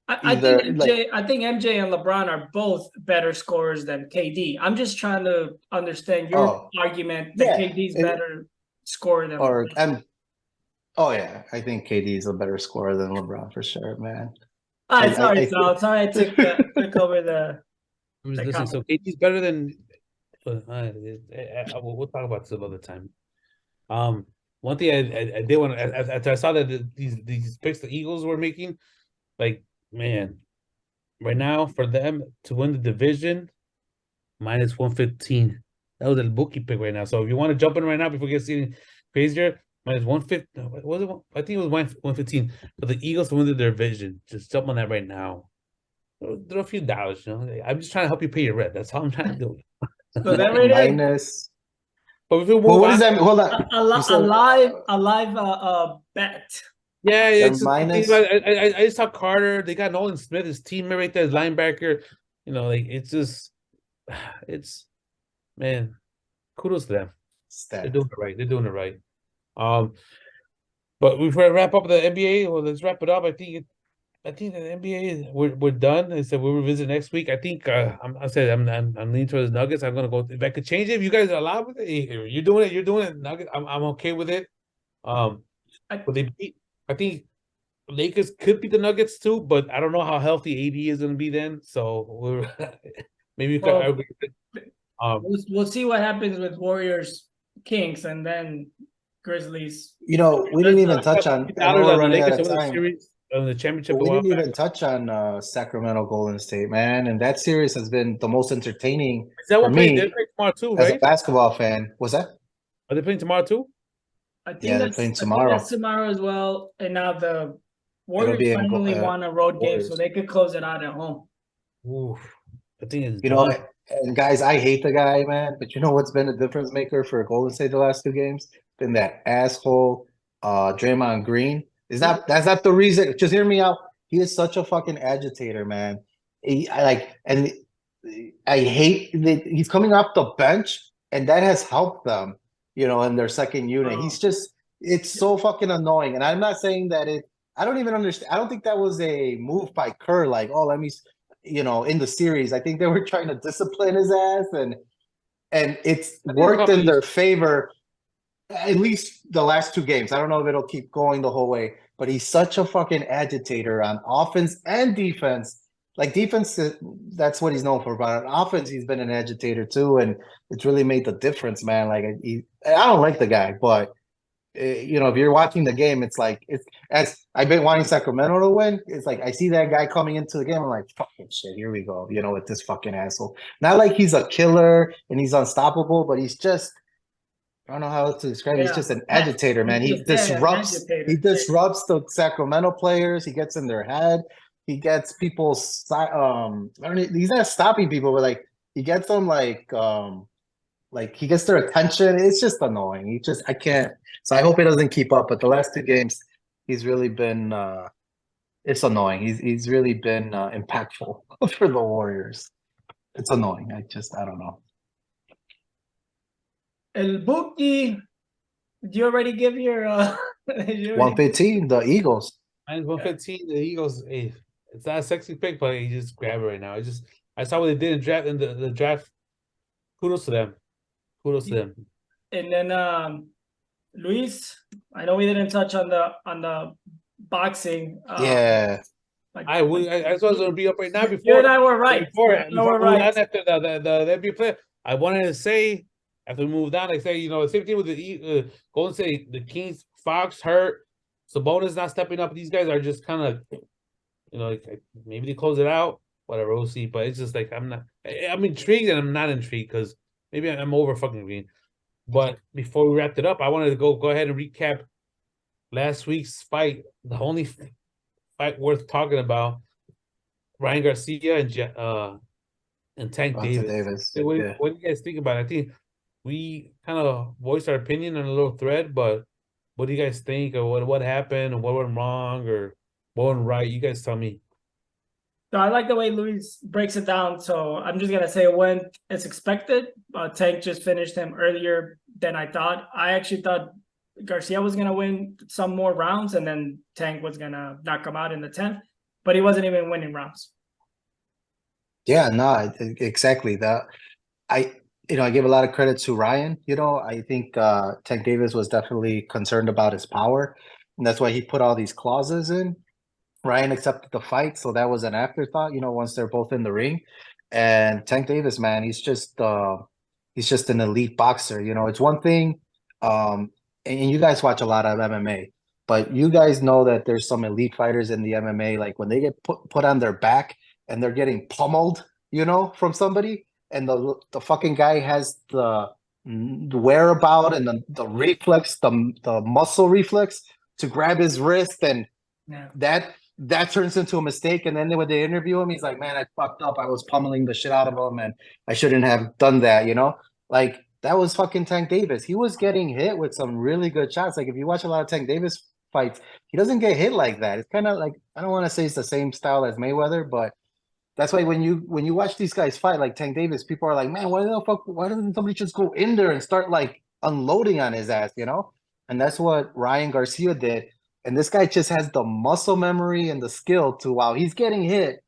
I think MJ and LeBron are both better scorers than KD. I'm just trying to understand your argument that KD's better scorer than LeBron. Oh yeah, I think KD is a better scorer than LeBron for sure, man. All right, sorry, I Sal. Sorry, I took over the. I'm just The listening. So KD's better than. We'll talk about this some other time. One thing I did want to, after I saw that these picks the Eagles were making, like, man, right now for them to win the division, -115. That was a bookie pick right now. So if you want to jump in right now before it gets any crazier, -150. What was it? I think it was 115 for the Eagles to win the division. Just jump on that right now. Throw a few dollars, you know. I'm just trying to help you pay your rent. That's all I'm trying to do. So that right there, minus. But if we move Well, what on, does that mean? Hold on. You a said live bet. yeah, they're it's just, minus. I just saw Carter. They got Nolan Smith, his teammate right there, his linebacker. You know, like it's just, it's, man, kudos to them. They're Stat. doing it right. They're doing it right. But before I wrap up the NBA, well, let's wrap it up. I think the NBA we're done. I said we'll revisit next week. I think I'm leaning towards the Nuggets. I'm gonna go if I could change it. If you guys are allowed with it, you're doing it. You're doing it. Nuggets. I'm okay with it. But they beat. I think Lakers could beat the Nuggets too, but I don't know how healthy AD is gonna be then. So we're maybe Well, um we'll see what happens with Warriors, Kings, and then Grizzlies. We didn't even touch on. I know $50 we're on the running out Lakers of to win the time. series on the championship. But we didn't even touch on Sacramento Golden State, man. And that series has been the most entertaining Is that for one playing? me They're playing tomorrow too, as a right? basketball fan. Was that? Are they playing tomorrow too? Yeah, they're playing I think tomorrow. that's tomorrow as well. And now the Warriors be in finally won a road game, so Warriors. they could close it out at home. Ooh, I think it's You know, done. and guys, I hate the guy, man. But you know what's been a difference maker for Golden State the last two games? Been that asshole, Draymond Green. That's not the reason? Just hear me out. He is such a fucking agitator, man. I hate that he's coming off the bench, and that has helped them, in their second unit. It's so fucking annoying. And I'm not saying that I don't even understand. I don't think that was a move by Kerr, like, oh, let me, in the series. I think they were trying to discipline his ass, and it's worked in their favor, at least the last two games. I don't know if it'll keep going the whole way, but he's such a fucking agitator on offense and defense. Like defense, that's what he's known for. But on offense, he's been an agitator too, and it's really made the difference, man. Like I don't like the guy, but if you're watching the game, it's like as I've been wanting Sacramento to win. It's like I see that guy coming into the game. I'm like, fucking shit, here we go. With this fucking asshole. Not like he's a killer and he's unstoppable, but he's just. I don't know how else to describe it. He's just an agitator, man. He disrupts. He disrupts the Sacramento players. He gets in their head. He gets people. He's not stopping people, but like he gets them like he gets their attention. It's just annoying. I can't. So I hope he doesn't keep up. But the last two games, he's really been. It's annoying. He's really been impactful for the Warriors. It's annoying. I don't know. El Bookie, did you already give your 115, the Eagles. Mine's 115, the Eagles. Hey, it's not a sexy pick, but you just grab it right now. I saw what they did in the draft. Kudos to them. Kudos to them. And then Luis, I know we didn't touch on the boxing. Yeah. I was going to be up right now before. You and I were right. Before after the NBA player, I wanted to say after we moved on, I say the same thing with the Golden State, the Kings, Fox hurt, Sabonis not stepping up. These guys are just kind of, like maybe they close it out, whatever. We'll see. But it's just like I'm intrigued and I'm not intrigued because maybe I'm over fucking green. But before we wrapped it up, I wanted to go ahead and recap last week's fight. The only fight worth talking about: Ryan Garcia and Tank Davis. What do you guys think about it? I think we kind of voiced our opinion on a little thread, but what do you guys think, or what happened, or what went wrong, or what went right? You guys tell me. So I like the way Luis breaks it down. So I'm just gonna say it went as expected. Tank just finished him earlier than I thought. I actually thought Garcia was gonna win some more rounds, and then Tank was gonna knock him out in the 10th, but he wasn't even winning rounds. Yeah, no, exactly. I give a lot of credit to Ryan. I think Tank Davis was definitely concerned about his power, and that's why he put all these clauses in. Ryan accepted the fight, so that was an afterthought, once they're both in the ring. And Tank Davis, man, he's just an elite boxer. It's one thing, and you guys watch a lot of MMA, but you guys know that there's some elite fighters in the MMA, like when they get put on their back and they're getting pummeled, from somebody, and the fucking guy has the whereabout and the reflex, the muscle reflex to grab his wrist, and Yeah. that turns into a mistake. And then when they interview him, he's like, man, I fucked up. I was pummeling the shit out of him and I shouldn't have done that, Like that was fucking Tank Davis. He was getting hit with some really good shots. Like if you watch a lot of Tank Davis fights, he doesn't get hit like that. It's kind of like, I don't want to say it's the same style as Mayweather, but that's why when you watch these guys fight, like Tank Davis, people are like, man, why doesn't somebody just go in there and start like unloading on his ass, And that's what Ryan Garcia did. And this guy just has the muscle memory and the skill to, while he's getting hit,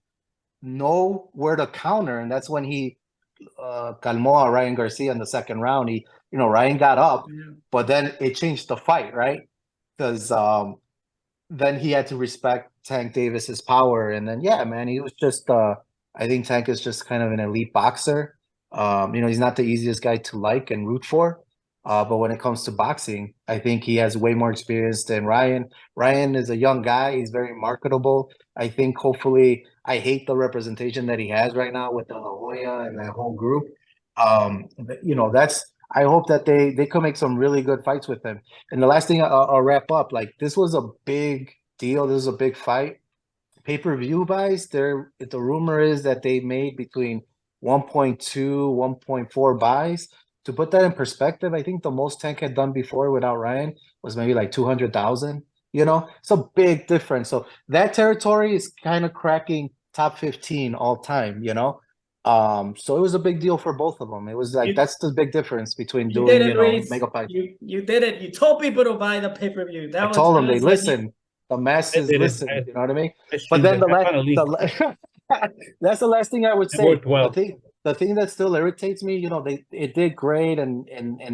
know where to counter. And that's when he calmó Ryan Garcia in the second round. Ryan got up, but then it changed the fight, right? Because then he had to respect Tank Davis's power. And then, yeah, man, he was just, I think Tank is just kind of an elite boxer. He's not the easiest guy to like and root for. But when it comes to boxing, I think he has way more experience than Ryan. Ryan is a young guy. He's very marketable. I think hopefully, I hate the representation that he has right now with the La Hoya and that whole group. I hope that they could make some really good fights with him. And the last thing I'll wrap up, like this was a big deal. This was a big fight. Pay-per-view buys, the rumor is that they made between 1.2, 1.4 buys. To put that in perspective, I think the most Tank had done before without Ryan was maybe like 200,000. It's a big difference. So that territory is kind of cracking top 15 all time, So it was a big deal for both of them. It was like that's the big difference between You doing, did it, Reese. mega fights. You did it. You told people to buy the pay-per-view. I told them they listen. The masses listen. You know what I mean? But then that's the last thing I would say. The thing that still irritates me, it did great and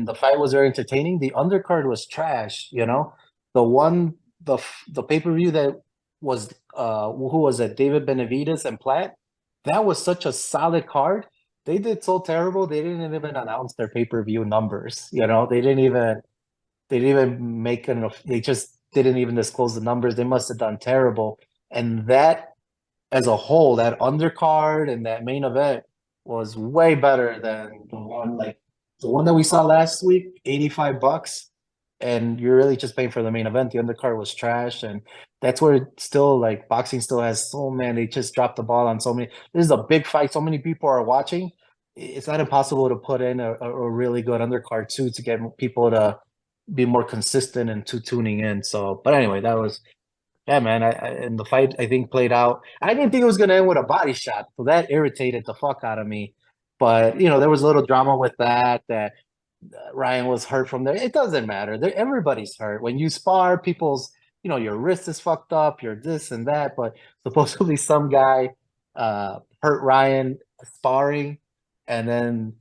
the fight was very entertaining. The undercard was trash. The pay-per-view that was who was it? David Benavidez and Platt. That was such a solid card. They did so terrible. They didn't even announce their pay-per-view numbers. They didn't even make enough. They just didn't even disclose the numbers. They must have done terrible. And that, as a whole, that undercard and that main event was way better than the one that we saw last week, $85. And you're really just paying for the main event. The undercard was trash, and that's where it's still like boxing still has they just dropped the ball on so many. This is a big fight. So many people are watching. It's not impossible to put in a really good undercard too to get people to be more consistent and to tuning in. So, but anyway, that was man. And the fight I think played out. I didn't think it was gonna end with a body shot, so that irritated the fuck out of me. But there was a little drama with that. Ryan was hurt from there. It doesn't matter. Everybody's hurt. When you spar, people's, your wrist is fucked up, you're this and that. But supposedly some guy hurt Ryan sparring, and then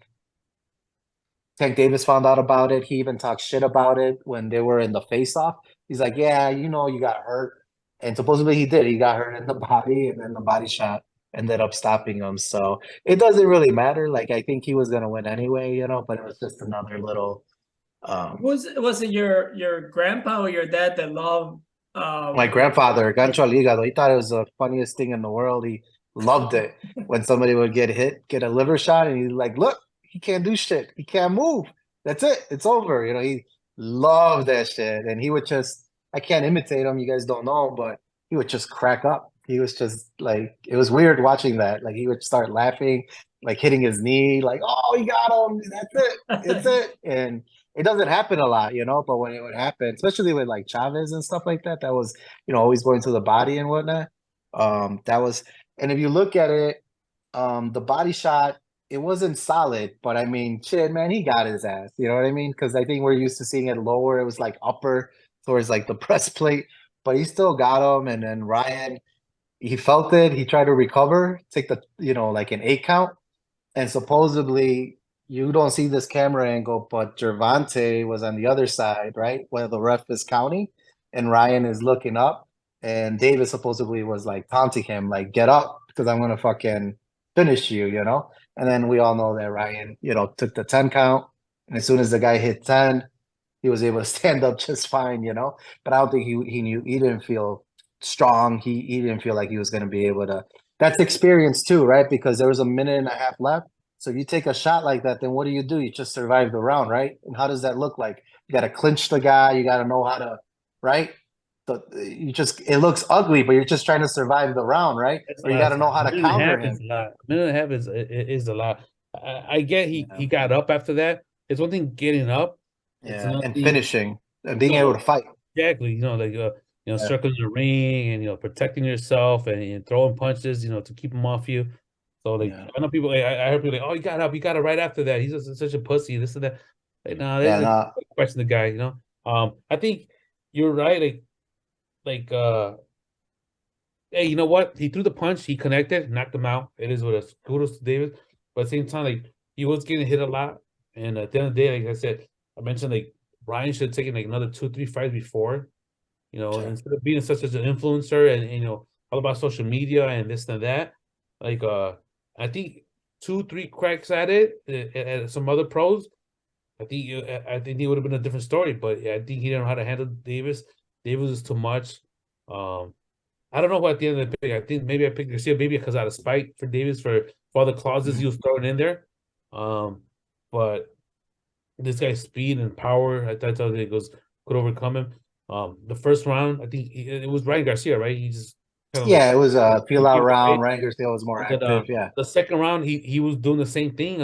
Tank Davis found out about it. He even talked shit about it when they were in the face-off. He's like, yeah, you got hurt. And supposedly he did. He got hurt in the body, and then the body shot ended up stopping him. So it doesn't really matter. Like I think he was gonna win anyway, but it was just another little was it your grandpa or your dad that loved my grandfather, Gancho al Hígado, he thought it was the funniest thing in the world. He loved it when somebody would get a liver shot, and he's like, look, he can't do shit. He can't move. That's it. It's over. He loved that shit. And he would just, I can't imitate him. You guys don't know, but he would just crack up. He was just like, it was weird watching that. Like he would start laughing, like hitting his knee, like, oh, he got him. That's it. It's it. And it doesn't happen a lot, but when it would happen, especially with like Chavez and stuff like that, that was, always going to the body and whatnot. That was, and if you look at it, the body shot, it wasn't solid, but I mean, shit, man, he got his ass. You know what I mean? Because I think we're used to seeing it lower. It was like upper towards like the breastplate, but he still got him. And then Ryan, he felt it. He tried to recover, take the, like an 8 count. And supposedly, you don't see this camera angle, but Gervonta was on the other side, right? Where the ref is counting and Ryan is looking up. and Davis supposedly was like taunting him, like, get up because I'm gonna fucking finish you, you know? And then we all know that Ryan, you know, took the 10 count. And as soon as the guy hit 10, he was able to stand up just fine, you know. But I don't think he didn't feel strong. He didn't feel like he was gonna be able to. That's experience too, right? Because there was a minute and a half left. So if you take a shot like that, then what do? You just survive the round, right? And how does that look like? You gotta clinch the guy, you gotta know how to, right? So you just it looks ugly, but you're just trying to survive the round, right? That's a Or you lot of gotta know time. how A to minute and a counter half is him. a lot. A minute and a half is a lot. I get Yeah. he got up after that. It's one thing getting up. It's Yeah. another And thing, finishing and you being able know, to fight. exactly, like Yeah. circling the ring and protecting yourself and throwing punches, to keep him off you. So like Yeah. I know people like I heard people like, oh, he got up, he got it right after that. He's just such a pussy, this and that. Like, no, Yeah. there's a No. question the guy. I think you're right, like hey, you know what? He threw the punch, he connected, knocked him out. It is what it is. Kudos to Davis. But at the same time, like he was getting hit a lot. And at the end of the day, like I said, I mentioned like Ryan should have taken like another 2, 3 fights before, Sure. instead of being such as an influencer and all about social media and this and that. Like I think 2, 3 cracks at it at some other pros. I think he would have been a different story, but yeah, I think he didn't know how to handle Davis. Davis is too much. Um, I don't know who at the end of the pick. I think maybe I picked Garcia, maybe because out of spite for Davis for all the clauses he was throwing in there. Um, but this guy's speed and power, I thought it goes could overcome him. The first round, I think it was Ryan Garcia, right? He just kind of Yeah, it was a he feel out gave it round. away. Ryan Garcia was more And then active. Yeah. the second round, he was doing the same thing,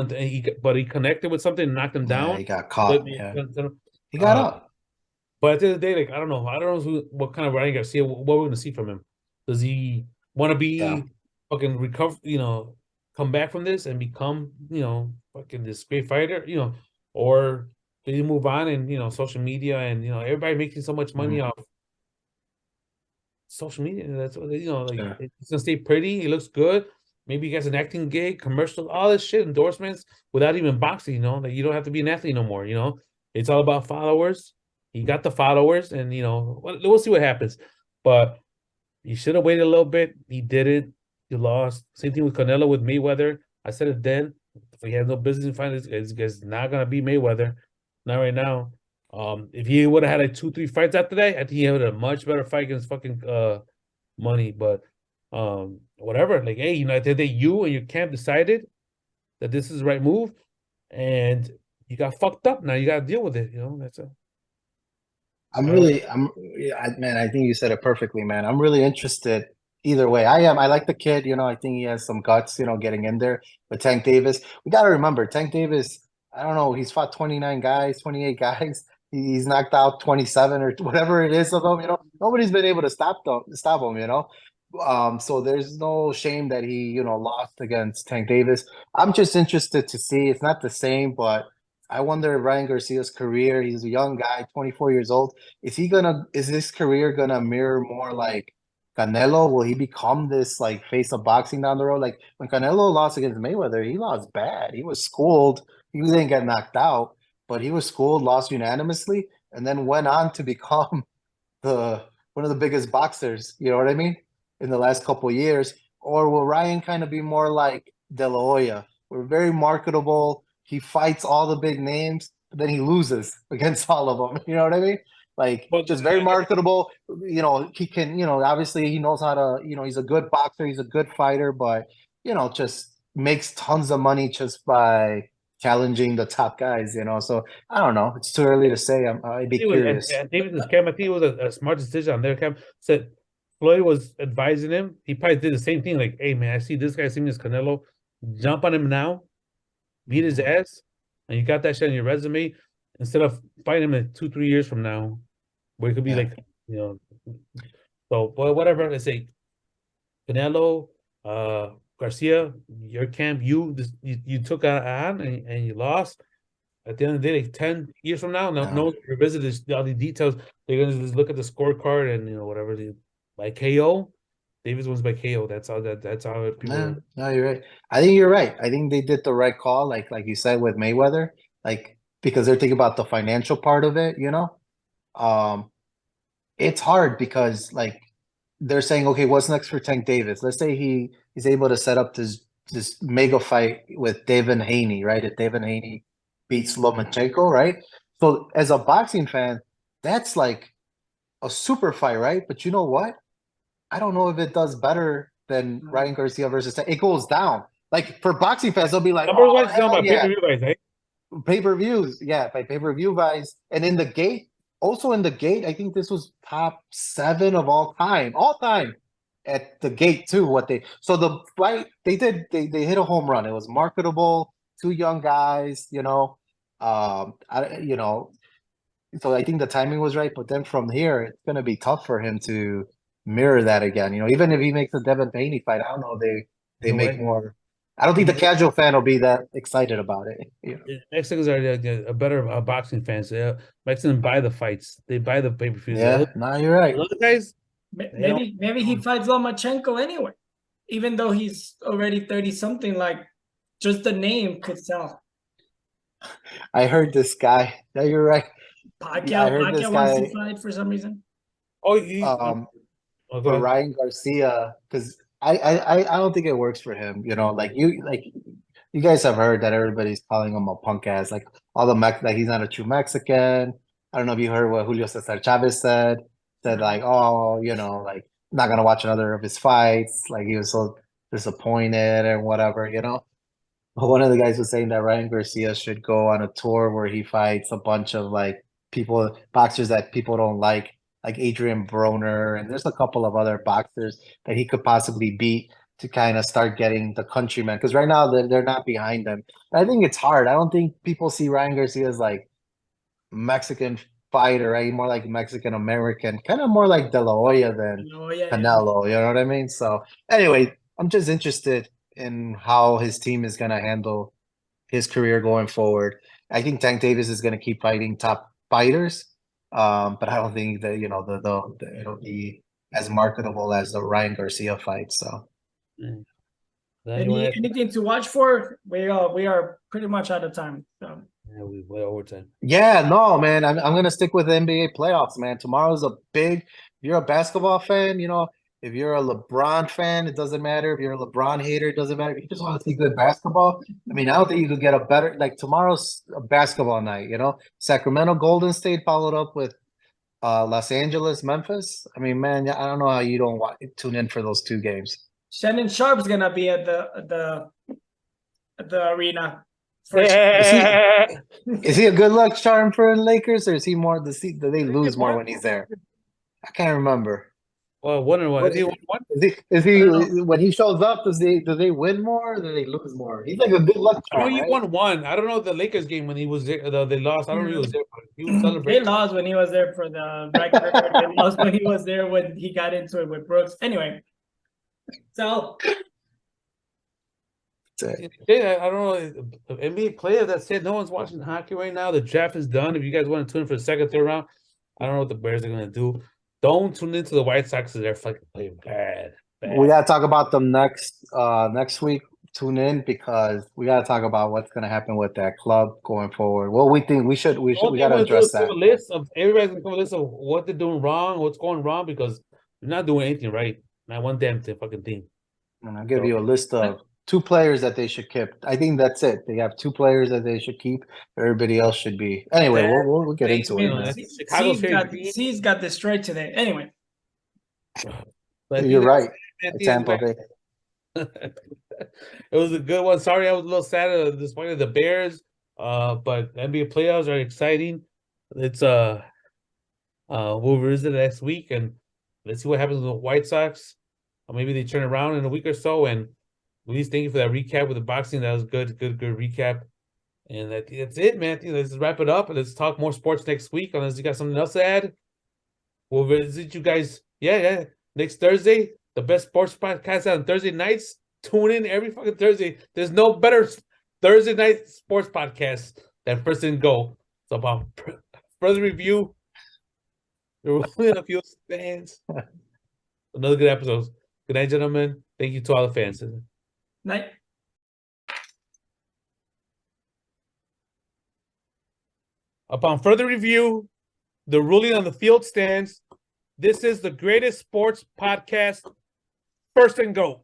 but he connected with something and knocked him Yeah, down. he got But, caught. Yeah. He got uh, up. but at the end of the day, like I don't know what kind of Ryan Garcia, what we're gonna see from him. Does he want to Yeah. be fucking recover, come back from this and become, fucking this great fighter, or did he move on and social media and everybody making so much money Mhm. off social media. That's what like Sure. it's gonna stay pretty. He looks good. Maybe he gets an acting gig, commercial, all this shit, endorsements without even boxing. Like you don't have to be an athlete no more. It's all about followers. He got the followers, and we'll see what happens. But you should have waited a little bit. He didn't. You lost. Same thing with Canelo with Mayweather. I said it then. If he has no business in fighting, this guy's not gonna be Mayweather. Not right now. If he would have had like 2, 3 fights after that, I think he had a much better fight against fucking money. But whatever. Like, hey, at the end of the day, you and your camp decided that this is the right move, and you got fucked up. Now you got to deal with it. That's a. I'm I don't. really, I'm, yeah, man, I think you said it perfectly, man. I'm really interested either way. I like the kid, I think he has some guts, getting in there. But Tank Davis, we got to remember, Tank Davis, I don't know, he's fought 29 guys, 28 guys. He's knocked out 27 or whatever it is of them, Nobody's been able to stop him, So there's no shame that he, lost against Tank Davis. I'm just interested to see. It's not the same, but I wonder if Ryan Garcia's career, he's a young guy, 24 years old. Is his career gonna mirror more like Canelo? Will he become this like face of boxing down the road? Like when Canelo lost against Mayweather, he lost bad. He was schooled. He didn't get knocked out, but he was schooled, lost unanimously, and then went on to become the one of the biggest boxers, you know what I mean, in the last couple of years? Or will Ryan kind of be more like De La Hoya? We're very marketable. He fights all the big names, but then he loses against all of them. You know what I mean? Like But just very marketable. He can, obviously he knows how to, he's a good boxer, he's a good fighter, but just makes tons of money just by challenging the top guys, So I don't know. It's too early to say. I'd be it was curious. Davis's camp. I think it was a smart decision on their camp. Said Floyd was advising him. He probably did the same thing. Like, hey man, I see this guy, seeing this Canelo, jump on him now, beat his ass, and you got that shit on your resume instead of fighting him in 2, 3 years from now, where it could be Yeah. like, you know. So, but whatever. Let's say Canelo, Garcia, your camp, you took on and you lost. At the end of the day, like 10 years from now, no Yeah. one can revisit all the details. They're gonna just look at the scorecard and whatever by KO. Davis wins by KO. That's how people No, are. no, you're right. I think you're right. I think they did the right call, like you said with Mayweather, like because they're thinking about the financial part of it, Um, it's hard because like they're saying, okay, what's next for Tank Davis? Let's say he's able to set up this mega fight with Devin Haney, right? If Devin Haney beats Lomachenko, right? So as a boxing fan, that's like a super fight, right? But you know what? I don't know if it does better than Ryan Garcia versus Tank. It goes down. Like for boxing fans, they'll be like, Numbers "Oh wise, it's on hell my yeah!" pay-per-view guys, eh? Pay-per-views, yeah, by pay-per-view buys. And in the gate, also in the gate, I think this was top 7 of all time at the gate too. What they so the fight they hit a home run. It was marketable, two young guys, so I think the timing was right. But then from here, it's gonna be tough for him to mirror that again. Even if he makes a Devin Haney fight, I don't know. They No make way. more. I don't think the casual fan will be that excited about it. Yeah, Mexicans are a better boxing fans. Mexicans buy the fights. They buy the pay-per-views. Yeah, no, you're right. The other guys, they don't. Maybe he fights Lomachenko anyway, even though he's already 30 something. Like just the name could sell. I heard this guy. Yeah, you're right. I heard this Pacquiao wants to guy fight for some reason. Oh, go for ahead. Ryan Garcia because I don't think it works for him. You guys have heard that everybody's calling him a punk ass. Like all the like he's not a true Mexican. I don't know if you heard what Julio Cesar Chavez said. Said like, oh, like not gonna watch another of his fights. Like he was so disappointed and whatever. One of the guys was saying that Ryan Garcia should go on a tour where he fights a bunch of like boxers that people don't like Adrian Broner, and there's a couple of other boxers that he could possibly beat to kind of start getting the countrymen. Because right now they're not behind them. I think it's hard. I don't think people see Ryan Garcia as like Mexican fighter, right? More like Mexican American, kind of more like De La Hoya than Oh yeah, yeah. Canelo. You know what I mean? So anyway, I'm just interested in how his team is gonna handle his career going forward. I think Tank Davis is gonna keep fighting top fighters, but I don't think that it'll be as marketable as the Ryan Garcia fight. So Mm. Now you want to? Anything to watch for? We are pretty much out of time. So. Yeah, we way overtime. yeah, no, man, I'm gonna stick with the NBA playoffs, man. Tomorrow's a big. If you're a basketball fan, if you're a LeBron fan, it doesn't matter. If you're a LeBron hater, it doesn't matter. If you just want to see good basketball, I mean, I don't think you could get a better like tomorrow's a basketball night. Sacramento, Golden State followed up with Los Angeles, Memphis. I mean, man, I don't know how you don't tune in for those two games. Shannon Sharp's gonna be at the arena. Is he a good luck charm for the Lakers, or is he more do they lose more when he's there? I can't remember. Well, 1-1. Is he 1-1? Is he when he shows up? Do they win more or do they lose more? He's like a good luck I know charm, he right? won one. I don't know the Lakers game when he was there. They lost. I don't know if he was there, but he was They celebrating. lost when he was there for the record. They lost when he was there when he got into it with Brooks. Anyway, so Yeah, I don't know. NBA player that said no one's watching hockey right now. The draft is done. If you guys want to tune in for the second, third round, I don't know what the Bears are gonna do. Don't tune into the White Sox because they're fucking playing bad. We gotta talk about them next week. Tune in because we gotta talk about what's gonna happen with that club going forward. Well, we think we gotta address that. A list of everybody's gonna come a list of what they're doing wrong, what's going wrong, because they're not doing anything right. Not one damn fucking thing. And I'll give you a list of 2 players that they should keep. I think that's it. They have 2 players that they should keep. Everybody else should be. Anyway, we'll get into it. Man. C's got destroyed today. Anyway, You're right. Tampa Bay. It was a good one. Sorry, I was a little sad despite the Bears. But NBA playoffs are exciting. It's we'll visit next week and let's see what happens with the White Sox. Or maybe they turn around in a week or so. And please thank you for that recap with the boxing. That was good recap. And that's it, man. Let's wrap it up and let's talk more sports next week. Unless you got something else to add, we'll visit you guys. Yeah. Next Thursday, the best sports podcast on Thursday nights. Tune in every fucking Thursday. There's no better Thursday night sports podcast than First and Go. So about further review, there were only a few fans. Another good episode. Good night, gentlemen. Thank you to all the fans. night. Upon further review, the ruling on the field stands. This is the greatest sports podcast, First and Goat.